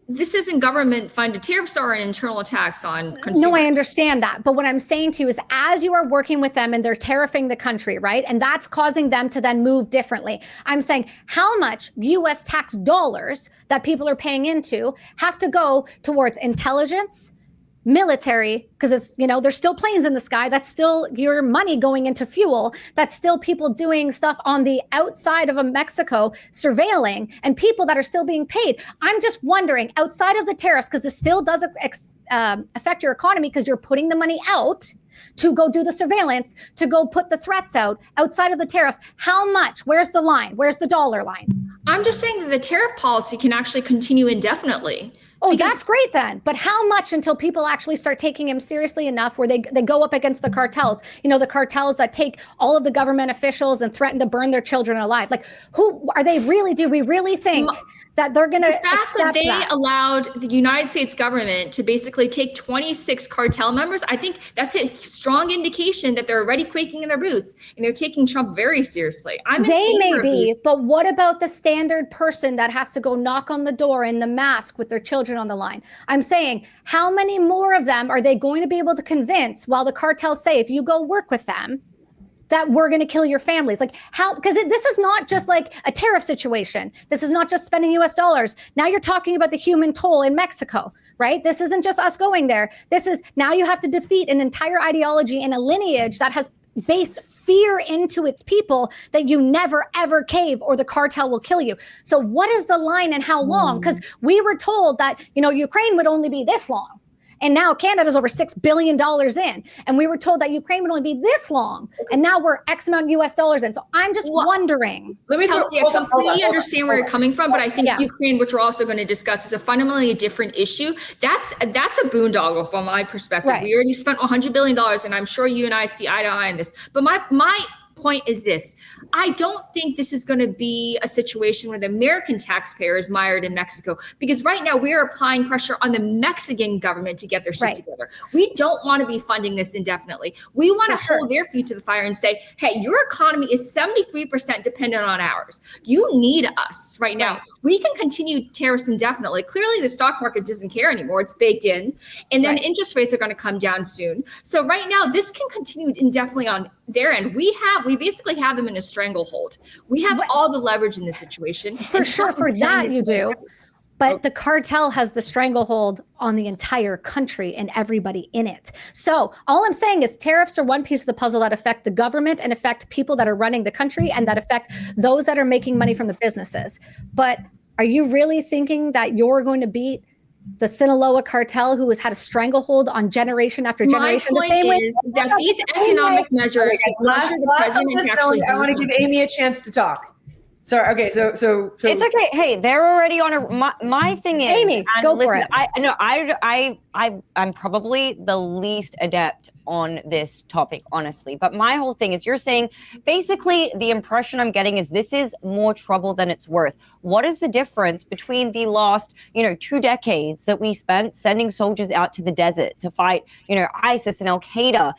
This isn't government funded. Tariffs are an internal tax on consumers. No, I understand that. But what I'm saying to you is, as you are working with them and they're tariffing the country, right? And that's causing them to then move differently. I'm saying, how much US tax dollars that people are paying into have to go towards intelligence, military, because it's, there's still planes in the sky. That's still your money going into fuel. That's still people doing stuff on the outside of Mexico, surveilling, and people that are still being paid. I'm just wondering, outside of the tariffs, because it still does affect your economy, because you're putting the money out to go do the surveillance, to go put the threats out, outside of the tariffs, how much? Where's the line? Where's the dollar line? I'm just saying that the tariff policy can actually continue indefinitely. Oh, that's great then. But how much until people actually start taking him seriously enough where they go up against the cartels? The cartels that take all of the government officials and threaten to burn their children alive. Like, who are they really? Do we really think that they're going to accept that? The fact that they allowed the United States government to basically take 26 cartel members, I think that's a strong indication that they're already quaking in their boots and they're taking Trump very seriously. They may be, but what about the standard person that has to go knock on the door in the mask with their children on the line? I'm saying, how many more of them are they going to be able to convince, while the cartels say, if you go work with them, that we're going to kill your families? Like, how? Because this is not just like a tariff situation. This is not just spending US dollars. Now you're talking about the human toll in Mexico, right? This isn't just us going there. This is, now you have to defeat an entire ideology and a lineage that has based fear into its people, that you never ever cave or the cartel will kill you. So what is the line and how long? Because we were told that, Ukraine would only be this long. And now Canada's over $6 billion in. And we were told that Ukraine would only be this long. And now we're X amount US dollars in. So I'm just wondering. Kelsi, I completely understand where you're coming from, but I think Ukraine, which we're also going to discuss, is a fundamentally different issue. That's a boondoggle from my perspective. Right. We already spent $100 billion, and I'm sure you and I see eye to eye on this. But my point is this. I don't think this is going to be a situation where the American taxpayer is mired in Mexico, because right now we are applying pressure on the Mexican government to get their shit together. We don't want to be funding this indefinitely. We want to hold their feet to the fire and say, hey, your economy is 73% dependent on ours. You need us right now. We can continue tariffs indefinitely. Clearly, the stock market doesn't care anymore. It's baked in. And then interest rates are going to come down soon. So right now, this can continue indefinitely on their end. We basically have them in a stranglehold. We have all the leverage in this situation. For sure, for that you do. But the cartel has the stranglehold on the entire country and everybody in it. So all I'm saying is tariffs are one piece of the puzzle that affect the government and affect people that are running the country and that affect those that are making money from the businesses. But are you really thinking that you're going to beat the Sinaloa cartel, who has had a stranglehold on generation after generation? My point is that these economic measures, I want to give Amy a chance to talk. Sorry. Okay. So it's okay. Hey, they're already on my thing is, Amy, go for it. I'm probably the least adept on this topic, honestly. But my whole thing is, you're saying basically the impression I'm getting is this is more trouble than it's worth. What is the difference between the last, 2 decades that we spent sending soldiers out to the desert to fight, ISIS and Al Qaeda?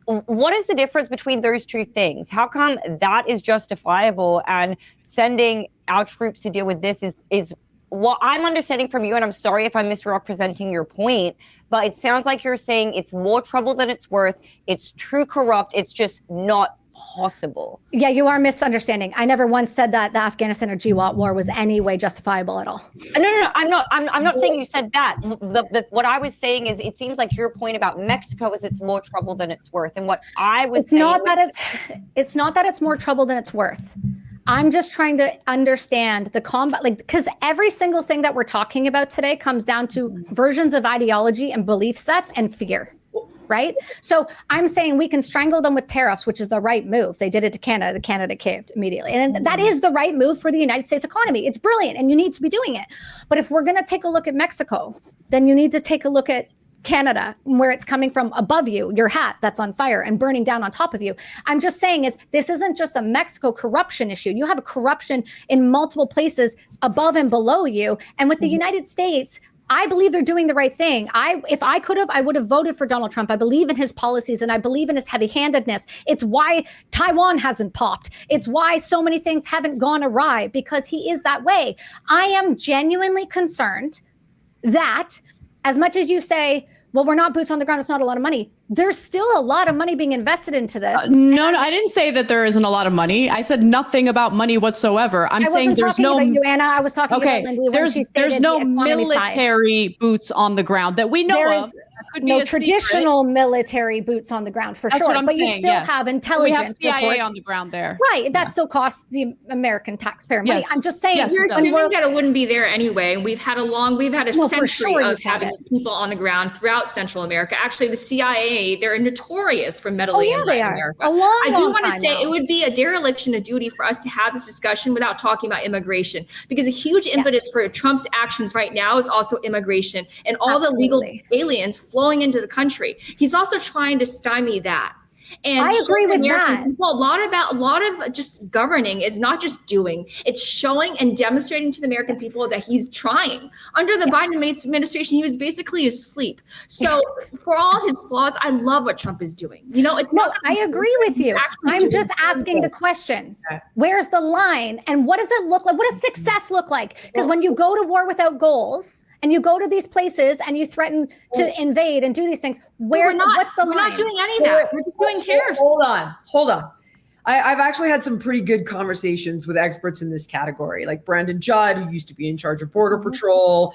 What is the difference between those two things? How come that is justifiable and sending our troops to deal with this is what I'm understanding from you? And I'm sorry if I'm misrepresenting your point, but it sounds like you're saying it's more trouble than it's worth. It's too corrupt. It's just not possible. Yeah, you are misunderstanding. I never once said that the Afghanistan or GWAT war was any way justifiable at all. No, I'm not saying you said that. What I was saying is, it seems like your point about Mexico is it's more trouble than it's worth. And what I was saying, it's not that it's more trouble than it's worth. I'm just trying to understand the combat, because every single thing that we're talking about today comes down to versions of ideology and belief sets and fear. Right? So I'm saying we can strangle them with tariffs, which is the right move. They did it to Canada. Canada caved immediately. And that is the right move for the United States economy. It's brilliant and you need to be doing it. But if we're going to take a look at Mexico, then you need to take a look at Canada, where it's coming from above you, your hat that's on fire and burning down on top of you. I'm just saying this isn't just a Mexico corruption issue. You have a corruption in multiple places above and below you. And with the United States, I believe they're doing the right thing. If I could have, I would have voted for Donald Trump. I believe in his policies and I believe in his heavy-handedness. It's why Taiwan hasn't popped. It's why so many things haven't gone awry, because he is that way. I am genuinely concerned that, as much as you say, well, we're not boots on the ground, it's not a lot of money, there's still a lot of money being invested into this. No, I didn't say that there isn't a lot of money. I said nothing about money whatsoever. I'm saying there's no. About you, Anna. I was talking about Lindy. There's no military boots on the ground that we know of. Could no traditional military boots on the ground for sure, but you still have intelligence. We have CIA reports on the ground there, right? That still costs the American taxpayer money. I'm just saying, you're assuming that it wouldn't be there anyway. We've had a century of having people on the ground throughout Central America. Actually, the CIA, they're notorious for meddling in Latin America. I do want to say it would be a dereliction of duty for us to have this discussion without talking about immigration, because a huge impetus for Trump's actions right now is also immigration and all the legal aliens flowing into the country. He's also trying to stymie that. And I agree with that. Well, a lot of just governing is not just doing, it's showing and demonstrating to the American people that he's trying. Under the Biden administration, he was basically asleep. So for all his flaws, I love what Trump is doing. I agree with you. I'm just asking the question, where's the line and what does it look like? What does success look like? Because when you go to war without goals and you go to these places and you threaten to invade and do these things, what's the line? We're not doing any of that. We're just doing tariffs. Hold on. I've actually had some pretty good conversations with experts in this category, like Brandon Judd, who used to be in charge of Border Patrol.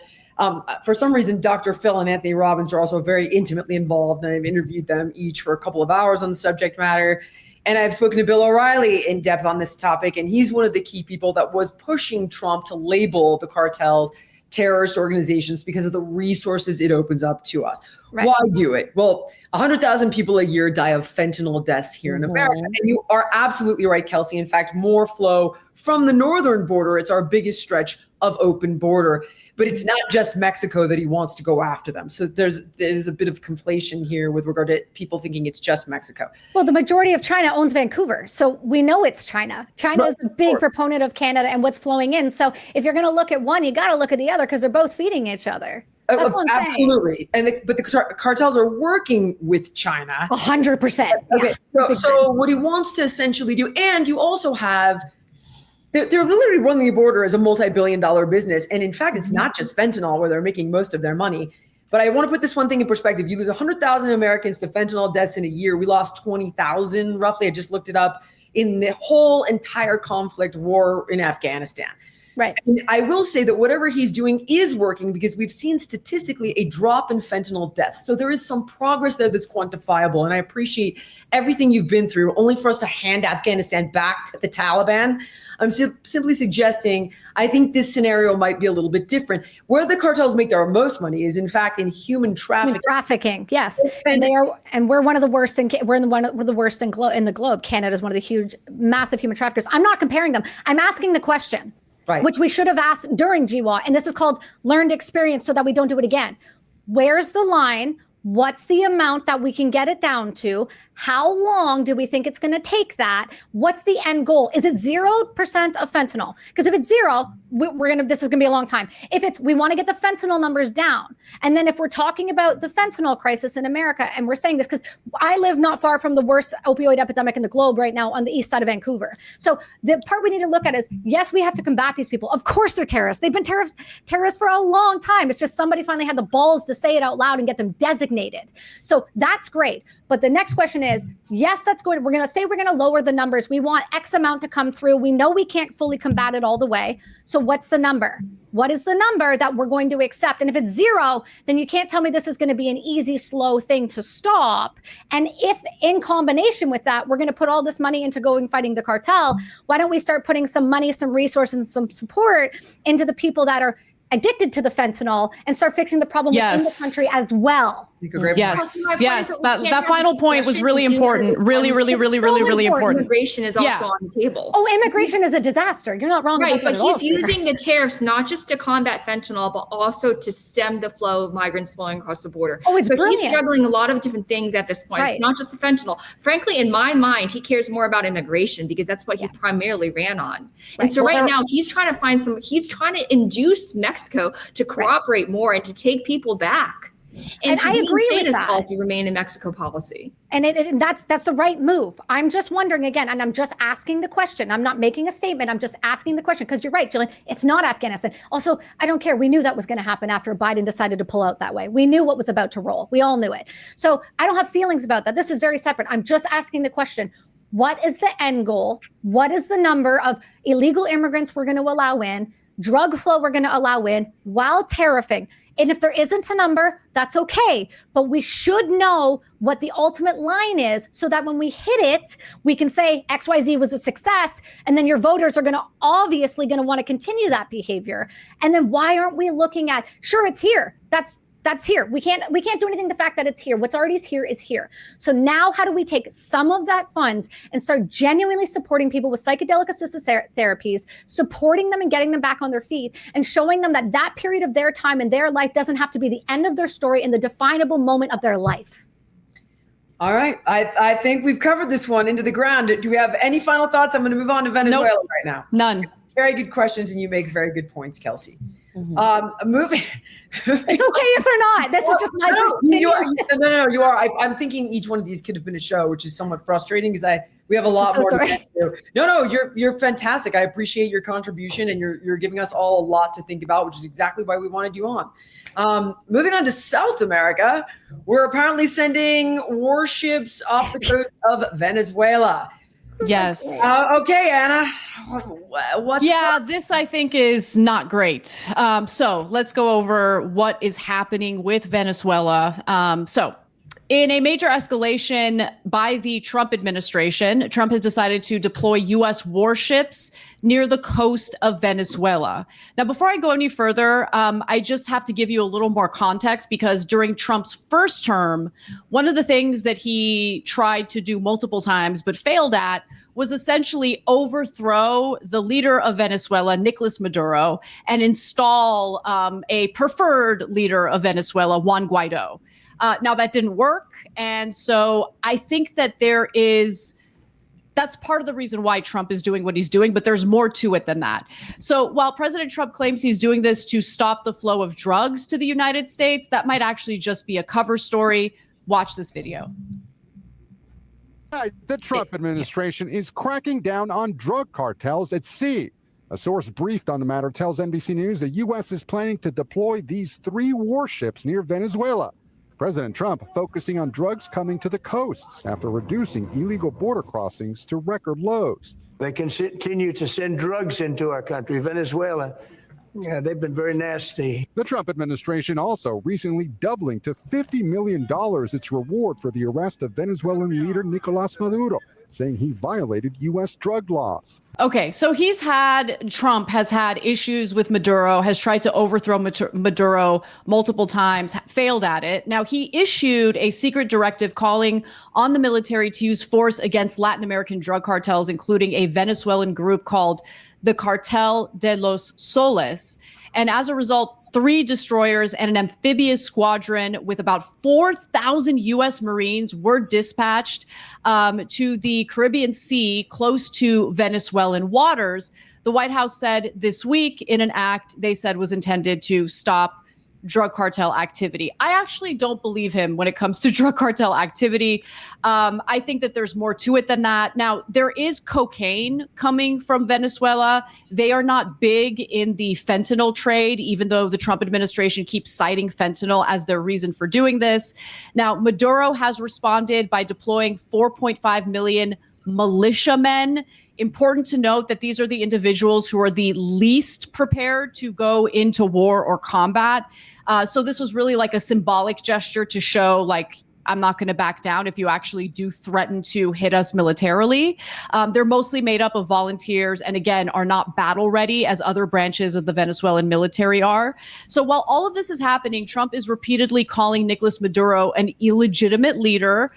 For some reason, Dr. Phil and Anthony Robbins are also very intimately involved, and I've interviewed them each for a couple of hours on the subject matter. And I've spoken to Bill O'Reilly in depth on this topic, and he's one of the key people that was pushing Trump to label the cartels terrorist organizations because of the resources it opens up to us. Why do it? Well, 100,000 people a year die of fentanyl deaths here in America. And you are absolutely right, Kelsi. In fact, more flow from the northern border. It's our biggest stretch of open border. But it's not just Mexico that he wants to go after them. So there's a bit of conflation here with regard to people thinking it's just Mexico. Well, the majority of China owns Vancouver. So we know it's China. China is a big proponent of Canada and what's flowing in. So if you're going to look at one, you got to look at the other because they're both feeding each other. That's what I'm absolutely. Saying. But the cartels are working with China. 100%. Okay. So what he wants to essentially do, and you also have, they're literally running the border as a multi-billion-dollar business. And in fact, it's not just fentanyl where they're making most of their money. But I want to put this one thing in perspective. You lose 100,000 Americans to fentanyl deaths in a year. We lost 20,000 roughly. I just looked it up in the whole entire conflict war in Afghanistan. Right. And I will say that whatever he's doing is working because we've seen statistically a drop in fentanyl deaths. So there is some progress there that's quantifiable. And I appreciate everything you've been through, only for us to hand Afghanistan back to the Taliban. I'm simply suggesting I think this scenario might be a little bit different. Where the cartels make their most money is, in fact, in human trafficking. Trafficking, yes, and they are, and we're one of the worst. We're the worst in the globe. Canada is one of the huge, massive human traffickers. I'm not comparing them. I'm asking the question. Right. Which we should have asked during GWA. And this is called learned experience so that we don't do it again. Where's the line? What's the amount that we can get it down to? How long do we think it's going to take that? What's the end goal? Is it 0% of fentanyl? Because if it's zero, this is going to be a long time. If it's, we want to get the fentanyl numbers down. And then if we're talking about the fentanyl crisis in America, and we're saying this because I live not far from the worst opioid epidemic in the globe right now on the east side of Vancouver. So the part we need to look at is, yes, we have to combat these people. Of course they're terrorists. They've been terrorists for a long time. It's just somebody finally had the balls to say it out loud and get them designated. So that's great. But the next question is, yes, that's good. We're going to say we're going to lower the numbers. We want X amount to come through. We know we can't fully combat it all the way. So what's the number? What is the number that we're going to accept? And if it's zero, then you can't tell me this is going to be an easy, slow thing to stop. And if in combination with that, we're going to put all this money into going fighting the cartel, why don't we start putting some money, some resources, and some support into the people that are addicted to the fentanyl and start fixing the problem within the country as well. Yes. That final point was really important. Really important. Immigration is also on the table. Oh, immigration is a disaster. You're not wrong. Right, but he's using the tariffs not just to combat fentanyl, but also to stem the flow of migrants flowing across the border. Oh, it's brilliant. He's juggling a lot of different things at this point. Right. It's not just the fentanyl. Frankly, in my mind, he cares more about immigration because that's what he primarily ran on. Right. And so now he's trying to he's trying to induce Mexico to cooperate more and to take people back. And I agree with that. Policy remain in Mexico policy. And that's the right move. I'm just wondering again, and I'm just asking the question. I'm not making a statement. I'm just asking the question because you're right, Jillian. It's not Afghanistan. Also, I don't care. We knew that was going to happen after Biden decided to pull out that way. We knew what was about to roll. We all knew it. So I don't have feelings about that. This is very separate. I'm just asking the question. What is the end goal? What is the number of illegal immigrants we're going to allow in? Drug flow we're going to allow in while tariffing. And if there isn't a number, that's okay. But we should know what the ultimate line is so that when we hit it, we can say XYZ was a success. And then your voters are obviously going to want to continue that behavior. And then why aren't we looking at, sure, it's here. That's here. We can't do anything. The fact that it's here. What's already here is here. So now how do we take some of that funds and start genuinely supporting people with psychedelic assisted therapies, supporting them and getting them back on their feet and showing them that that period of their time in their life doesn't have to be the end of their story and the definable moment of their life. All right. I think we've covered this one into the ground. Do we have any final thoughts? I'm going to move on to Venezuela right now. None. Very good questions, and you make very good points, Kelsi. Moving. It's okay if they're not. This is just my opinion. No, you are. I'm thinking each one of these could have been a show, which is somewhat frustrating because we have a lot more to get to. No, you're fantastic. I appreciate your contribution, and you're giving us all a lot to think about, which is exactly why we wanted you on. Moving on to South America, we're apparently sending warships off the coast of Venezuela. Yes. Okay, Anna. This I think is not great. So let's go over what is happening with Venezuela. So In a major escalation by the Trump administration, Trump has decided to deploy U.S. warships near the coast of Venezuela. Now, before I go any further, I just have to give you a little more context, because during Trump's first term, one of the things that he tried to do multiple times but failed at was essentially overthrow the leader of Venezuela, Nicolás Maduro, and install a preferred leader of Venezuela, Juan Guaido. Now, that didn't work. And so I think that that's part of the reason why Trump is doing what he's doing, but there's more to it than that. So while President Trump claims he's doing this to stop the flow of drugs to the United States, that might actually just be a cover story. Watch this video. The Trump administration is cracking down on drug cartels at sea. A source briefed on the matter tells NBC News the U.S. is planning to deploy these 3 warships near Venezuela. President Trump focusing on drugs coming to the coasts after reducing illegal border crossings to record lows. They can continue to send drugs into our country, Venezuela. Yeah, they've been very nasty. The Trump administration also recently doubling to $50 million its reward for the arrest of Venezuelan leader Nicolás Maduro, saying he violated U.S. drug laws. Okay, so Trump has had issues with Maduro, has tried to overthrow Maduro multiple times, failed at it. Now, he issued a secret directive calling on the military to use force against Latin American drug cartels, including a Venezuelan group called the Cartel de los Soles. And as a result, 3 destroyers and an amphibious squadron with about 4,000 U.S. Marines were dispatched to the Caribbean Sea close to Venezuelan waters. The White House said this week in an act they said was intended to stop drug cartel activity. I actually don't believe him when it comes to drug cartel activity. I think that there's more to it than that. Now, there is cocaine coming from Venezuela. They are not big in the fentanyl trade, even though the Trump administration keeps citing fentanyl as their reason for doing this. Now, Maduro has responded by deploying 4.5 million militiamen. Important to note that these are the individuals who are the least prepared to go into war or combat. So this was really like a symbolic gesture to show, like, I'm not going to back down if you actually do threaten to hit us militarily. They're mostly made up of volunteers and, again, are not battle ready as other branches of the Venezuelan military are. So while all of this is happening, Trump is repeatedly calling Nicolás Maduro an illegitimate leader,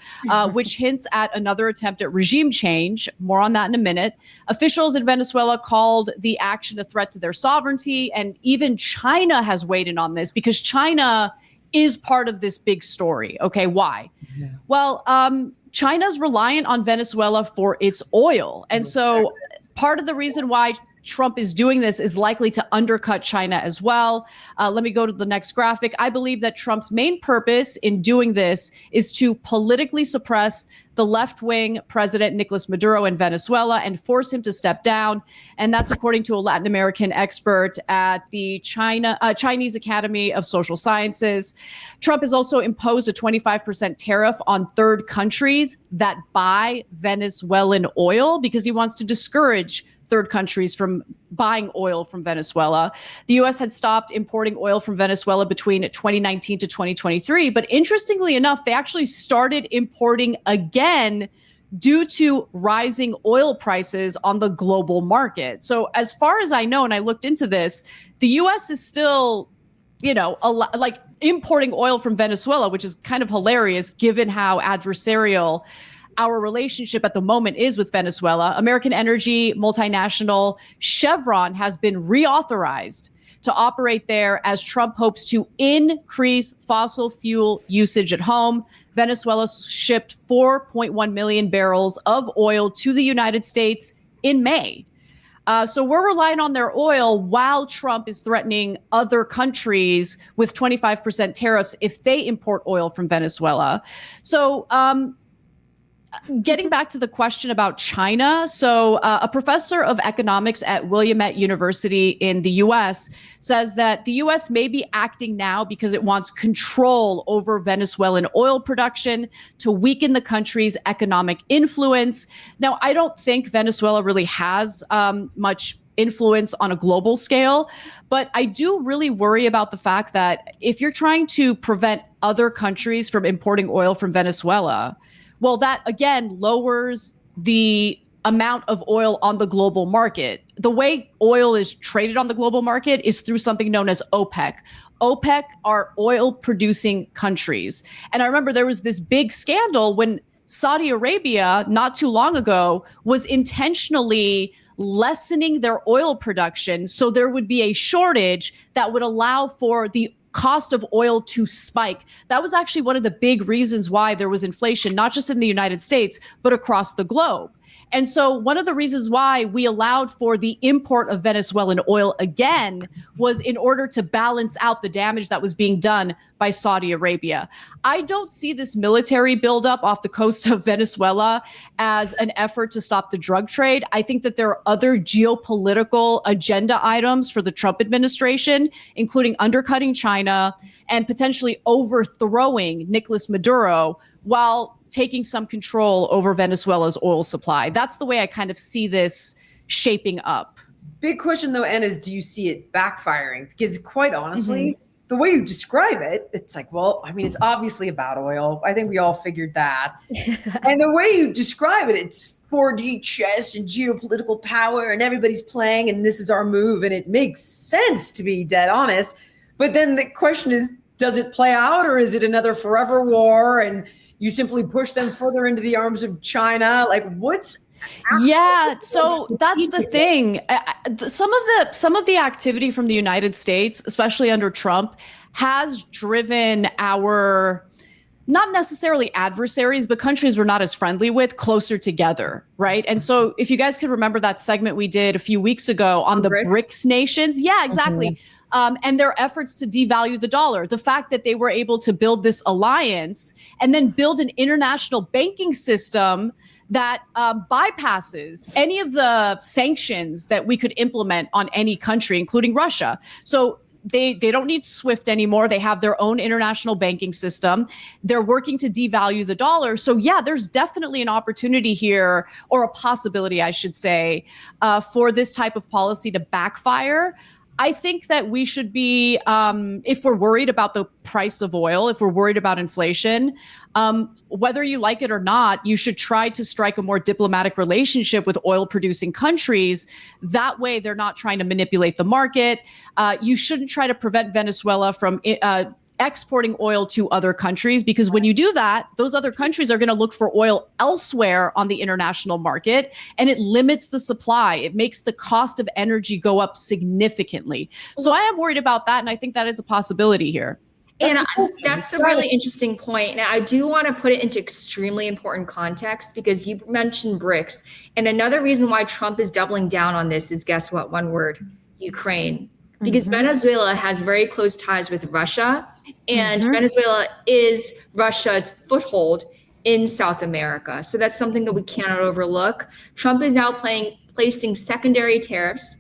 which hints at another attempt at regime change. More on that in a minute. Officials in Venezuela called the action a threat to their sovereignty. And even China has weighed in on this, because China is part of this big story. Okay, why? Yeah. Well, China's reliant on Venezuela for its oil. And so part of the reason why Trump is doing this is likely to undercut China as well. Let me go to the next graphic. I believe that Trump's main purpose in doing this is to politically suppress the left-wing President Nicolás Maduro in Venezuela and force him to step down. And that's according to a Latin American expert at the Chinese Academy of Social Sciences. Trump has also imposed a 25% tariff on third countries that buy Venezuelan oil, because he wants to discourage third countries from buying oil from Venezuela. The U.S. had stopped importing oil from Venezuela between 2019 to 2023. But interestingly enough, they actually started importing again due to rising oil prices on the global market. So as far as I know, and I looked into this, the U.S. is still, like importing oil from Venezuela, which is kind of hilarious given how adversarial our relationship at the moment is with Venezuela. American energy multinational Chevron has been reauthorized to operate there as Trump hopes to increase fossil fuel usage at home. Venezuela shipped 4.1 million barrels of oil to the United States in May. So we're relying on their oil while Trump is threatening other countries with 25% tariffs if they import oil from Venezuela. So, getting back to the question about China. So a professor of economics at Willamette University in the U.S. says that the U.S. may be acting now because it wants control over Venezuelan oil production to weaken the country's economic influence. Now, I don't think Venezuela really has much influence on a global scale, but I do really worry about the fact that if you're trying to prevent other countries from importing oil from Venezuela, well, that again lowers the amount of oil on the global market. The way oil is traded on the global market is through something known as OPEC. OPEC are oil producing countries. And I remember there was this big scandal when Saudi Arabia, not too long ago, was intentionally lessening their oil production so there would be a shortage that would allow for the cost of oil to spike. That was actually one of the big reasons why there was inflation, not just in the United States, but across the globe. And so one of the reasons why we allowed for the import of Venezuelan oil again was in order to balance out the damage that was being done by Saudi Arabia. I don't see this military buildup off the coast of Venezuela as an effort to stop the drug trade. I think that there are other geopolitical agenda items for the Trump administration, including undercutting China and potentially overthrowing Nicolás Maduro while taking some control over Venezuela's oil supply. That's the way I kind of see this shaping up. Big question though, Anna, is do you see it backfiring? Because quite honestly, the way you describe it, it's like, well, I mean, it's obviously about oil. I think we all figured that. And the way you describe it, it's 4D chess and geopolitical power and everybody's playing and this is our move. And it makes sense, to be dead honest. But then the question is, does it play out or is it another forever war and you simply push them further into the arms of China? Like what's so that's the thing. Some of the activity from the United States, especially under Trump, has driven our not necessarily adversaries, but countries we're not as friendly with closer together, right? And so if you guys could remember that segment we did a few weeks ago on the BRICS nations, yeah, exactly. And their efforts to devalue the dollar, the fact that they were able to build this alliance and then build an international banking system that bypasses any of the sanctions that we could implement on any country, including Russia. So they don't need SWIFT anymore. They have their own international banking system. They're working to devalue the dollar. So yeah, there's definitely an opportunity here, or a possibility, I should say, for this type of policy to backfire. I think that we should be, if we're worried about the price of oil, if we're worried about inflation, whether you like it or not, you should try to strike a more diplomatic relationship with oil producing countries. That way, they're not trying to manipulate the market. You shouldn't try to prevent Venezuela from exporting oil to other countries, because when you do that, those other countries are going to look for oil elsewhere on the international market, and it limits the supply. It makes the cost of energy go up significantly. So I am worried about that, and I think that is a possibility here. And that's a really interesting point. And I do want to put it into extremely important context, because you mentioned BRICS. And another reason why Trump is doubling down on this is, guess what? One word: Ukraine. Because Venezuela has very close ties with Russia, and Venezuela is Russia's foothold in South America. So that's something that we cannot overlook. Trump is now placing secondary tariffs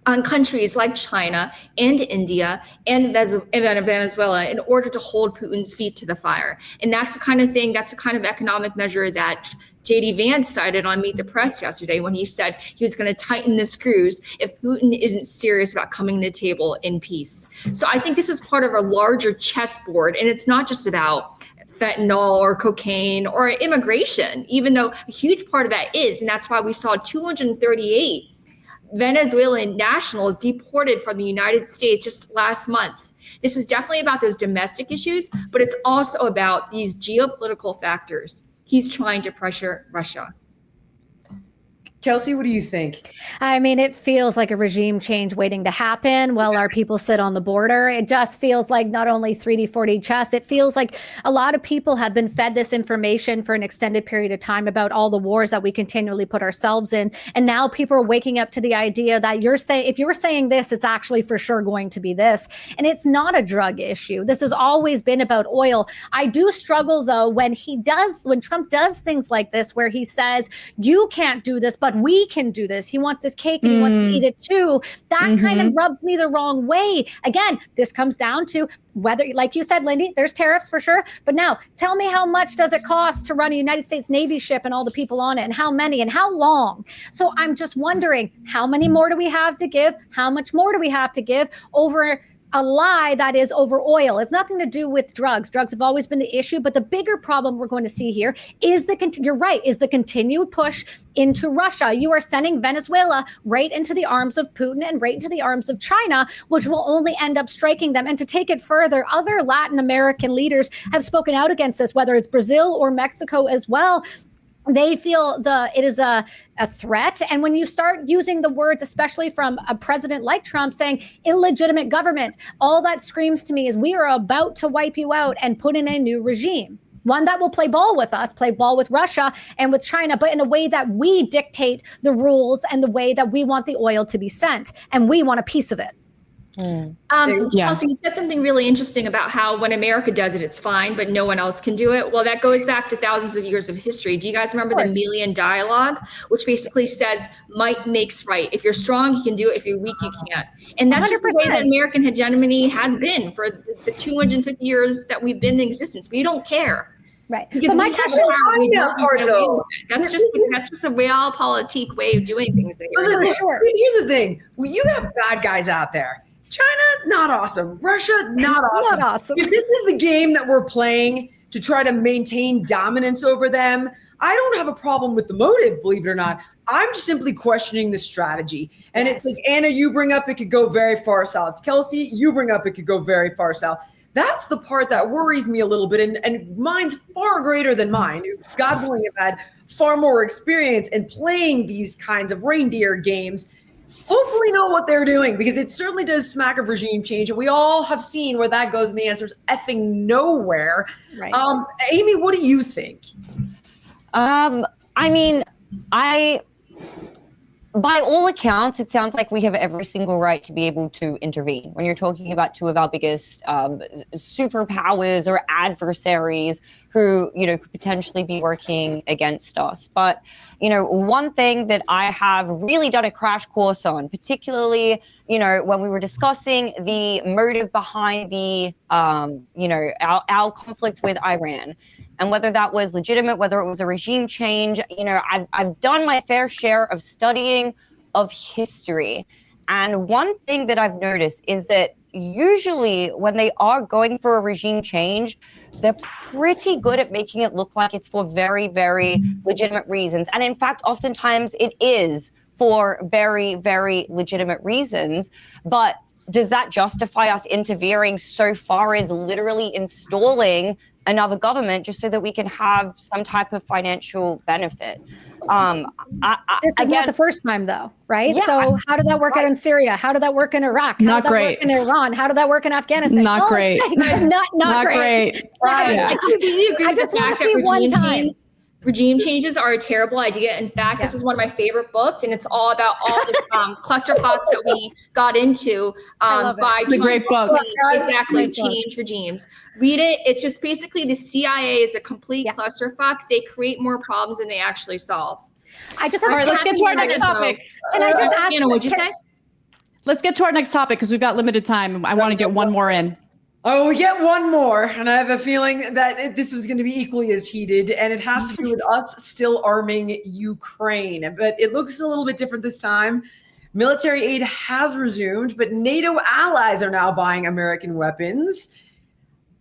on countries like China and India and Venezuela in order to hold Putin's feet to the fire. And that's the kind of thing, that's the kind of economic measure that J.D. Vance cited on Meet the Press yesterday when he said he was going to tighten the screws if Putin isn't serious about coming to the table in peace. So I think this is part of a larger chessboard, and it's not just about fentanyl or cocaine or immigration, even though a huge part of that is, and that's why we saw 238 Venezuelan nationals deported from the United States just last month. This is definitely about those domestic issues, but it's also about these geopolitical factors. He's trying to pressure Russia. Kelsi, what do you think? I mean, it feels like a regime change waiting to happen while our people sit on the border. It just feels like not only 3D, 4D chess, it feels like a lot of people have been fed this information for an extended period of time about all the wars that we continually put ourselves in. And now people are waking up to the idea that if you're saying this, it's actually for sure going to be this. And it's not a drug issue. This has always been about oil. I do struggle, though, when Trump does things like this, where he says, you can't do this, but we can do this. He wants his cake and he wants to eat it too. That kind of rubs me the wrong way. Again, this comes down to whether, like you said, Lindy, there's tariffs for sure. But now tell me, how much does it cost to run a United States Navy ship and all the people on it, and how many and how long? So I'm just wondering, how many more do we have to give? How much more do we have to give over a lie that is over oil. It's nothing to do with drugs. Drugs have always been the issue, but the bigger problem we're going to see here is you're right, is the continued push into Russia. You are sending Venezuela right into the arms of Putin and right into the arms of China, which will only end up striking them. And to take it further, other Latin American leaders have spoken out against this, whether it's Brazil or Mexico as well. They feel it is a threat. And when you start using the words, especially from a president like Trump saying illegitimate government, all that screams to me is we are about to wipe you out and put in a new regime. One that will play ball with us, play ball with Russia and with China, but in a way that we dictate the rules and the way that we want the oil to be sent. And we want a piece of it. Kelsi, you said something really interesting about how when America does it, it's fine, but no one else can do it. Well, that goes back to thousands of years of history. Do you guys remember the Melian dialogue, which basically says might makes right? If you're strong, you can do it. If you're weak, you can't. And that's 100%. Just the way that American hegemony has been for the 250 years that we've been in existence. We don't care. Right. Because my question that's just a realpolitik way of doing things. For sure. Here's the thing. Well, you have bad guys out there. China, not awesome. Russia, not awesome. Not awesome. If this is the game that we're playing to try to maintain dominance over them, I don't have a problem with the motive, believe it or not. I'm simply questioning the strategy. And It's like, Anna, you bring up it could go very far south. Kelsi, you bring up it could go very far south. That's the part that worries me a little bit. And mine's far greater than mine. God willing, I've had far more experience in playing these kinds of reindeer games. Hopefully know what they're doing, because it certainly does smack of regime change. And we all have seen where that goes, and the answer's effing nowhere. Right. Amy, what do you think? By all accounts, it sounds like we have every single right to be able to intervene. When you're talking about two of our biggest superpowers or adversaries who, could potentially be working against us. But, one thing that I have really done a crash course on, particularly, when we were discussing the motive behind the, our conflict with Iran, and whether that was legitimate, whether it was a regime change, I've done my fair share of studying of history. And one thing that I've noticed is that usually when they are going for a regime change, they're pretty good at making it look like it's for very, very legitimate reasons. And in fact, oftentimes it is for very, very legitimate reasons. But does that justify us interfering so far as literally installing another government just so that we can have some type of financial benefit? This is not the first time, though, right? Yeah, so how did that work out in Syria? How did that work in Iraq? How Not did that great. work in Iran? How did that work in Afghanistan? Not great. Not great. I completely agree with just the want fact to see that one time. regime changes are a terrible idea. In fact, this is one of my favorite books, and it's all about all the clusterfucks that we got into by It's a great book. Exactly, change regimes. Read it. It's just basically the CIA is a complete clusterfuck. They create more problems than they actually solve. I just have All right, let's get to our next topic. And I just asked, Anna, what'd you say? Let's get to our next topic because we've got limited time. I want to get one more in. Oh, we get one more, and I have a feeling that this was going to be equally as heated, and it has to do with us still arming Ukraine. But it looks a little bit different this time. Military aid has resumed, but NATO allies are now buying American weapons.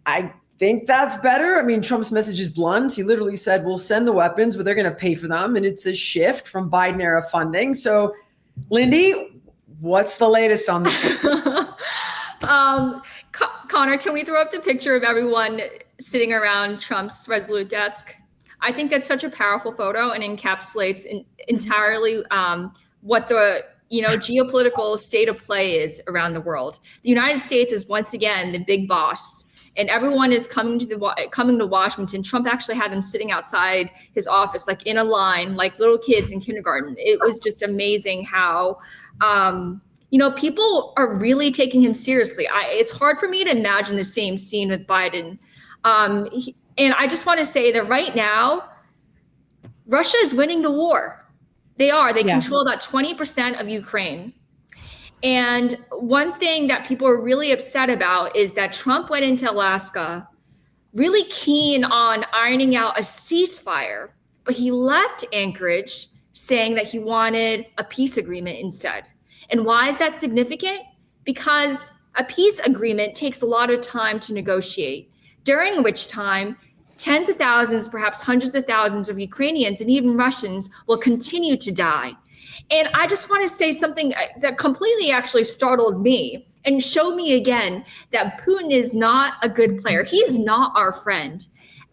I think that's better. I mean, Trump's message is blunt. He literally said, we'll send the weapons, but they're going to pay for them, and it's a shift from Biden-era funding. So, Lindy, what's the latest on this? Connor, can we throw up the picture of everyone sitting around Trump's Resolute desk? I think that's such a powerful photo and encapsulates entirely what the geopolitical state of play is around the world. The United States is once again the big boss, and everyone is coming to Washington. Trump actually had them sitting outside his office, like in a line, like little kids in kindergarten. It was just amazing how. People are really taking him seriously. It's hard for me to imagine the same scene with Biden. And I just want to say that right now, Russia is winning the war. They are. They control about 20% of Ukraine. And one thing that people are really upset about is that Trump went into Alaska really keen on ironing out a ceasefire, but he left Anchorage saying that he wanted a peace agreement instead. And why is that significant? Because A peace agreement takes a lot of time to negotiate, during which time tens of thousands, perhaps hundreds of thousands of Ukrainians and even Russians will continue to die. And I just want to say something that completely actually startled me and showed me again that Putin is not a good player. He is not our friend.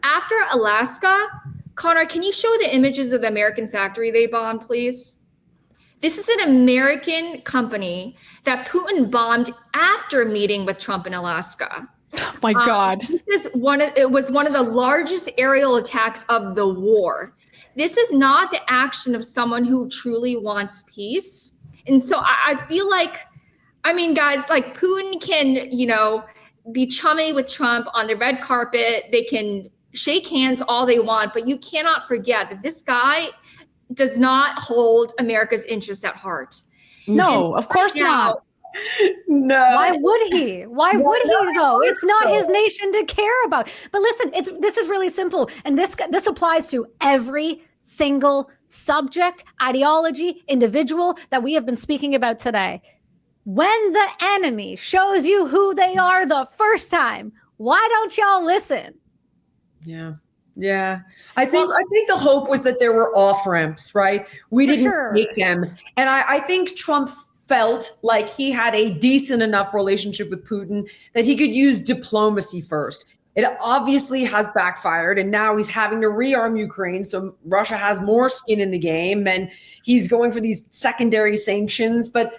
After Alaska, Connor, can you show the images of the American factory they bombed, please? This is an American company that Putin bombed after meeting with Trump in Alaska. Oh my God. It was one of the largest aerial attacks of the war. This is not the action of someone who truly wants peace. And so I feel like, I mean, guys, like Putin can, be chummy with Trump on the red carpet. They can shake hands all they want, but you cannot forget that this guy does not hold America's interests at heart. No, of course not. No. Why would he? Why would he though? It's not his nation to care about. But listen, this is really simple. And this applies to every single subject, ideology, individual that we have been speaking about today. When the enemy shows you who they are the first time, why don't y'all listen? Yeah. I think the hope was that there were off-ramps, right? We didn't take them. And I think Trump felt like he had a decent enough relationship with Putin that he could use diplomacy first. It obviously has backfired, and now he's having to rearm Ukraine, so Russia has more skin in the game, and he's going for these secondary sanctions. But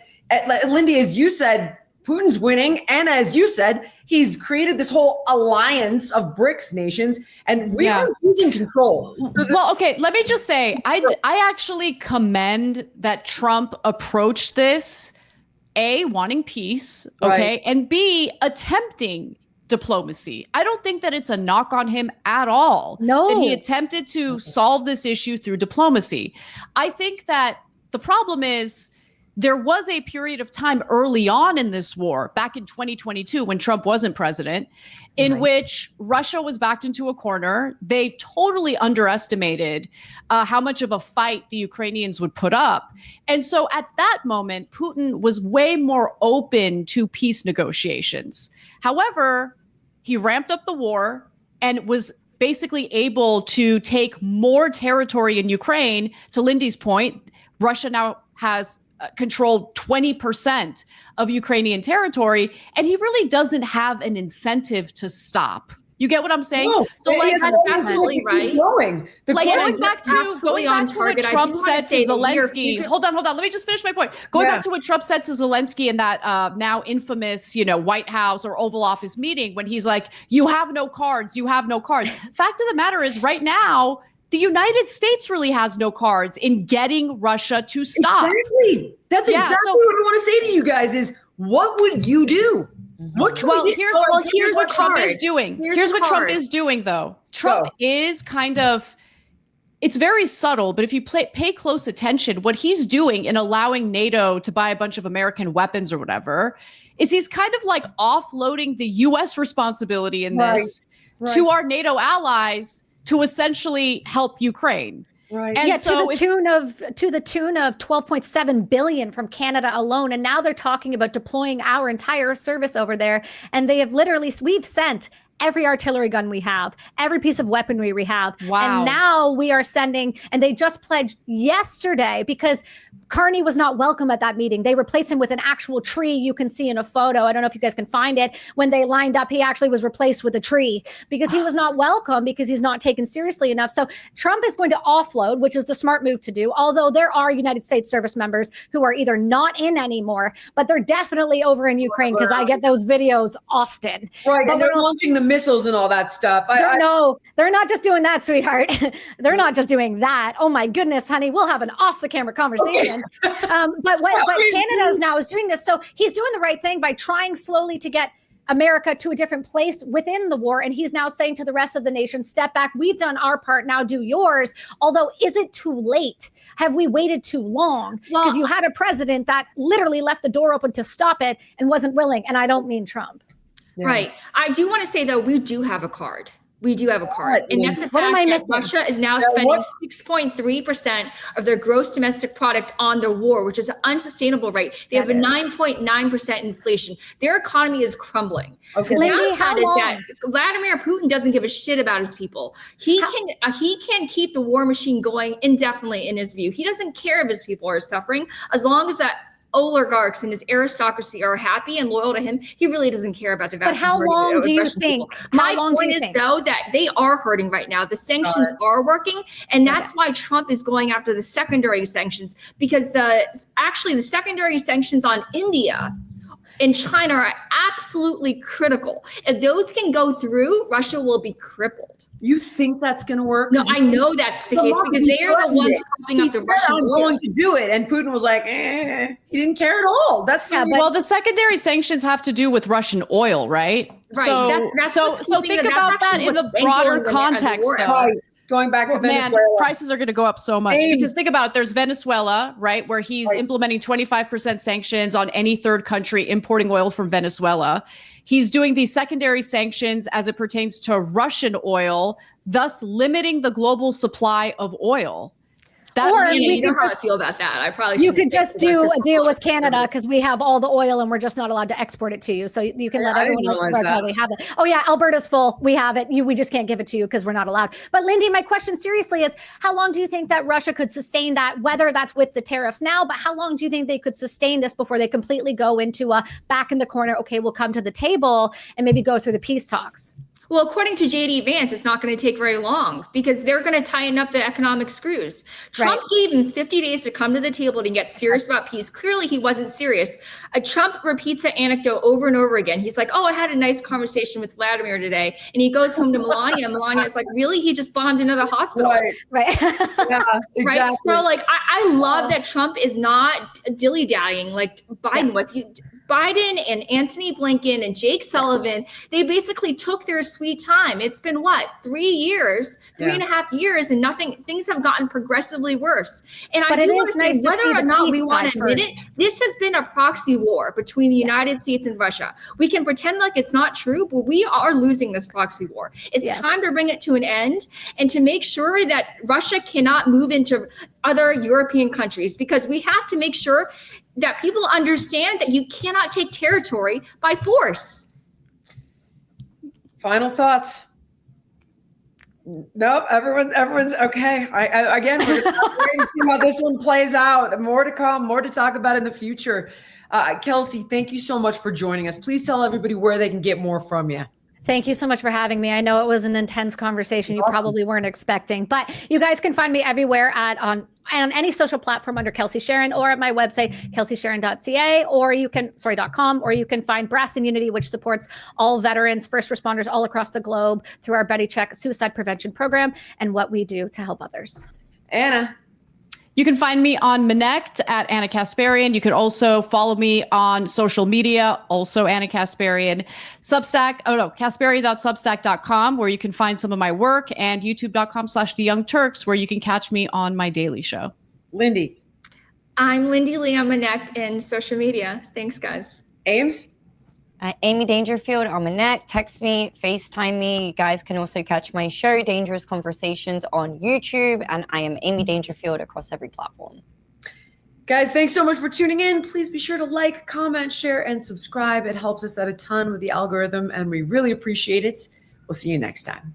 Lindy, as you said, Putin's winning, and as you said, he's created this whole alliance of BRICS nations, and we are losing control. Well, okay, let me just say, I actually commend that Trump approached this, A, wanting peace, okay, and B, attempting diplomacy. I don't think that it's a knock on him at all. No. That he attempted to solve this issue through diplomacy. I think that the problem is, there was a period of time early on in this war, back in 2022, when Trump wasn't president, in which Russia was backed into a corner. They totally underestimated how much of a fight the Ukrainians would put up. And so at that moment, Putin was way more open to peace negotiations. However, he ramped up the war and was basically able to take more territory in Ukraine. To Lindy's point, Russia now has controlled 20% of Ukrainian territory, and he really doesn't have an incentive to stop. You get what I'm saying? No, so that's absolutely right. Going back to what Trump said to Zelensky. Hold on. Let me just finish my point. Going back to what Trump said to Zelensky in that now infamous, White House or Oval Office meeting, when he's like, "You have no cards. You have no cards." Fact of the matter is, right now, the United States really has no cards in getting Russia to stop. Exactly. That's exactly what I want to say to you guys is, what would you do? What can we do? Here's what Trump is doing. Here's what Trump is doing, though. Trump is kind of, it's very subtle, but if you pay close attention, what he's doing in allowing NATO to buy a bunch of American weapons or whatever, is he's kind of like offloading the U.S. responsibility in this to our NATO allies to essentially help Ukraine. Right. And to the tune of 12.7 billion from Canada alone. And now they're talking about deploying our entire service over there. And they have we've sent every artillery gun we have, every piece of weaponry we have. Wow. And now we are sending, and they just pledged yesterday, because Carney was not welcome at that meeting. They replaced him with an actual tree you can see in a photo. I don't know if you guys can find it. When they lined up, he actually was replaced with a tree because he was not welcome, because he's not taken seriously enough. So Trump is going to offload, which is the smart move to do. Although there are United States service members who are either not in anymore, but they're definitely over in Ukraine, because I get those videos often. Right, but and they're launching the missiles and all that stuff. No, they're not just doing that, sweetheart. They're not just doing that. Oh my goodness, honey, we'll have an off-the-camera conversation. But what Canada is doing this. So he's doing the right thing by trying slowly to get America to a different place within the war. And he's now saying to the rest of the nation, step back. We've done our part. Now do yours. Although, is it too late? Have we waited too long? Because you had a president that literally left the door open to stop it and wasn't willing. And I don't mean Trump. Yeah. Right. I do want to say, though, we do have a card. We do have a card. And that's a fact that Russia is now spending 6.3% of their gross domestic product on their war, which is an unsustainable rate. They have a 9.9% inflation. Their economy is crumbling. Okay. The downside is that Vladimir Putin doesn't give a shit about his people. He can keep the war machine going indefinitely in his view. He doesn't care if his people are suffering, as long as that oligarchs and his aristocracy are happy and loyal to him. He really doesn't care about the vast But how long do you think? My point is, though, that they are hurting right now. The sanctions are working, and that's why Trump is going after the secondary sanctions, because the secondary sanctions on India and China are absolutely critical. If those can go through, Russia will be crippled. You think that's going to work? No, I know that's the case because they are the ones propping up the Russian I'm going to do it. And Putin was like, he didn't care at all. That's well, the secondary sanctions have to do with Russian oil, right? Right. So think about that in the broader context, though. Right. Going back to Venezuela. Man, prices are going to go up so much. Because think about it, there's Venezuela, right, where he's implementing 25% sanctions on any third country importing oil from Venezuela. He's doing these secondary sanctions as it pertains to Russian oil, thus limiting the global supply of oil. You know how I feel about that. I probably you could just do a deal with Canada because we have all the oil and we're just not allowed to export it to you. So you can let everyone else probably have it. Oh yeah, Alberta's full. We have it. We just can't give it to you because we're not allowed. But Lindy, my question seriously is, how long do you think that Russia could sustain that? Whether that's with the tariffs now, but how long do you think they could sustain this before they completely go into a back in the corner? Okay, we'll come to the table and maybe go through the peace talks. Well, according to JD Vance, it's not going to take very long because they're going to tighten up the economic screws. Trump gave him 50 days to come to the table to get serious about peace. Clearly, he wasn't serious. Trump repeats that anecdote over and over again. He's like, oh, I had a nice conversation with Vladimir today. And he goes home to Melania. Melania's like, really? He just bombed another hospital. Right. Yeah, exactly. Right. So, like, I love that Trump is not dilly-dallying like Biden was. Biden and Antony Blinken and Jake Sullivan, they basically took their sweet time. It's been 3 years, 3.5 years, and things have gotten progressively worse. And I do want to say, whether or not we want to admit it, this has been a proxy war between the United States and Russia. We can pretend like it's not true, but we are losing this proxy war. It's time to bring it to an end and to make sure that Russia cannot move into other European countries, because we have to make sure that people understand that you cannot take territory by force. Final thoughts. Nope, everyone's okay. Again, we're just waiting to see how this one plays out. More to come, more to talk about in the future. Kelsi, thank you so much for joining us. Please tell everybody where they can get more from you. Thank you so much for having me. I know it was an intense conversation you probably weren't expecting, but you guys can find me everywhere on any social platform under Kelsi Sheren, or at my website, kelsisheren.ca, or you can, .com, or you can find Brass and Unity, which supports all veterans, first responders all across the globe through our Buddy Check suicide prevention program and what we do to help others. Anna. You can find me on Minect at Anna Kasparian. You can also follow me on social media, also Anna Kasparian. Substack, Kasparian.substack.com, where you can find some of my work, and youtube.com/theyoungturks, where you can catch me on my daily show. Lindy. I'm Lindy Li on Minect and social media. Thanks, guys. Ames. Amy Dangerfield on Minect. Text me, FaceTime me. You guys can also catch my show, Dangerous Conversations, on YouTube. And I am Amy Dangerfield across every platform. Guys, thanks so much for tuning in. Please be sure to like, comment, share, and subscribe. It helps us out a ton with the algorithm, and we really appreciate it. We'll see you next time.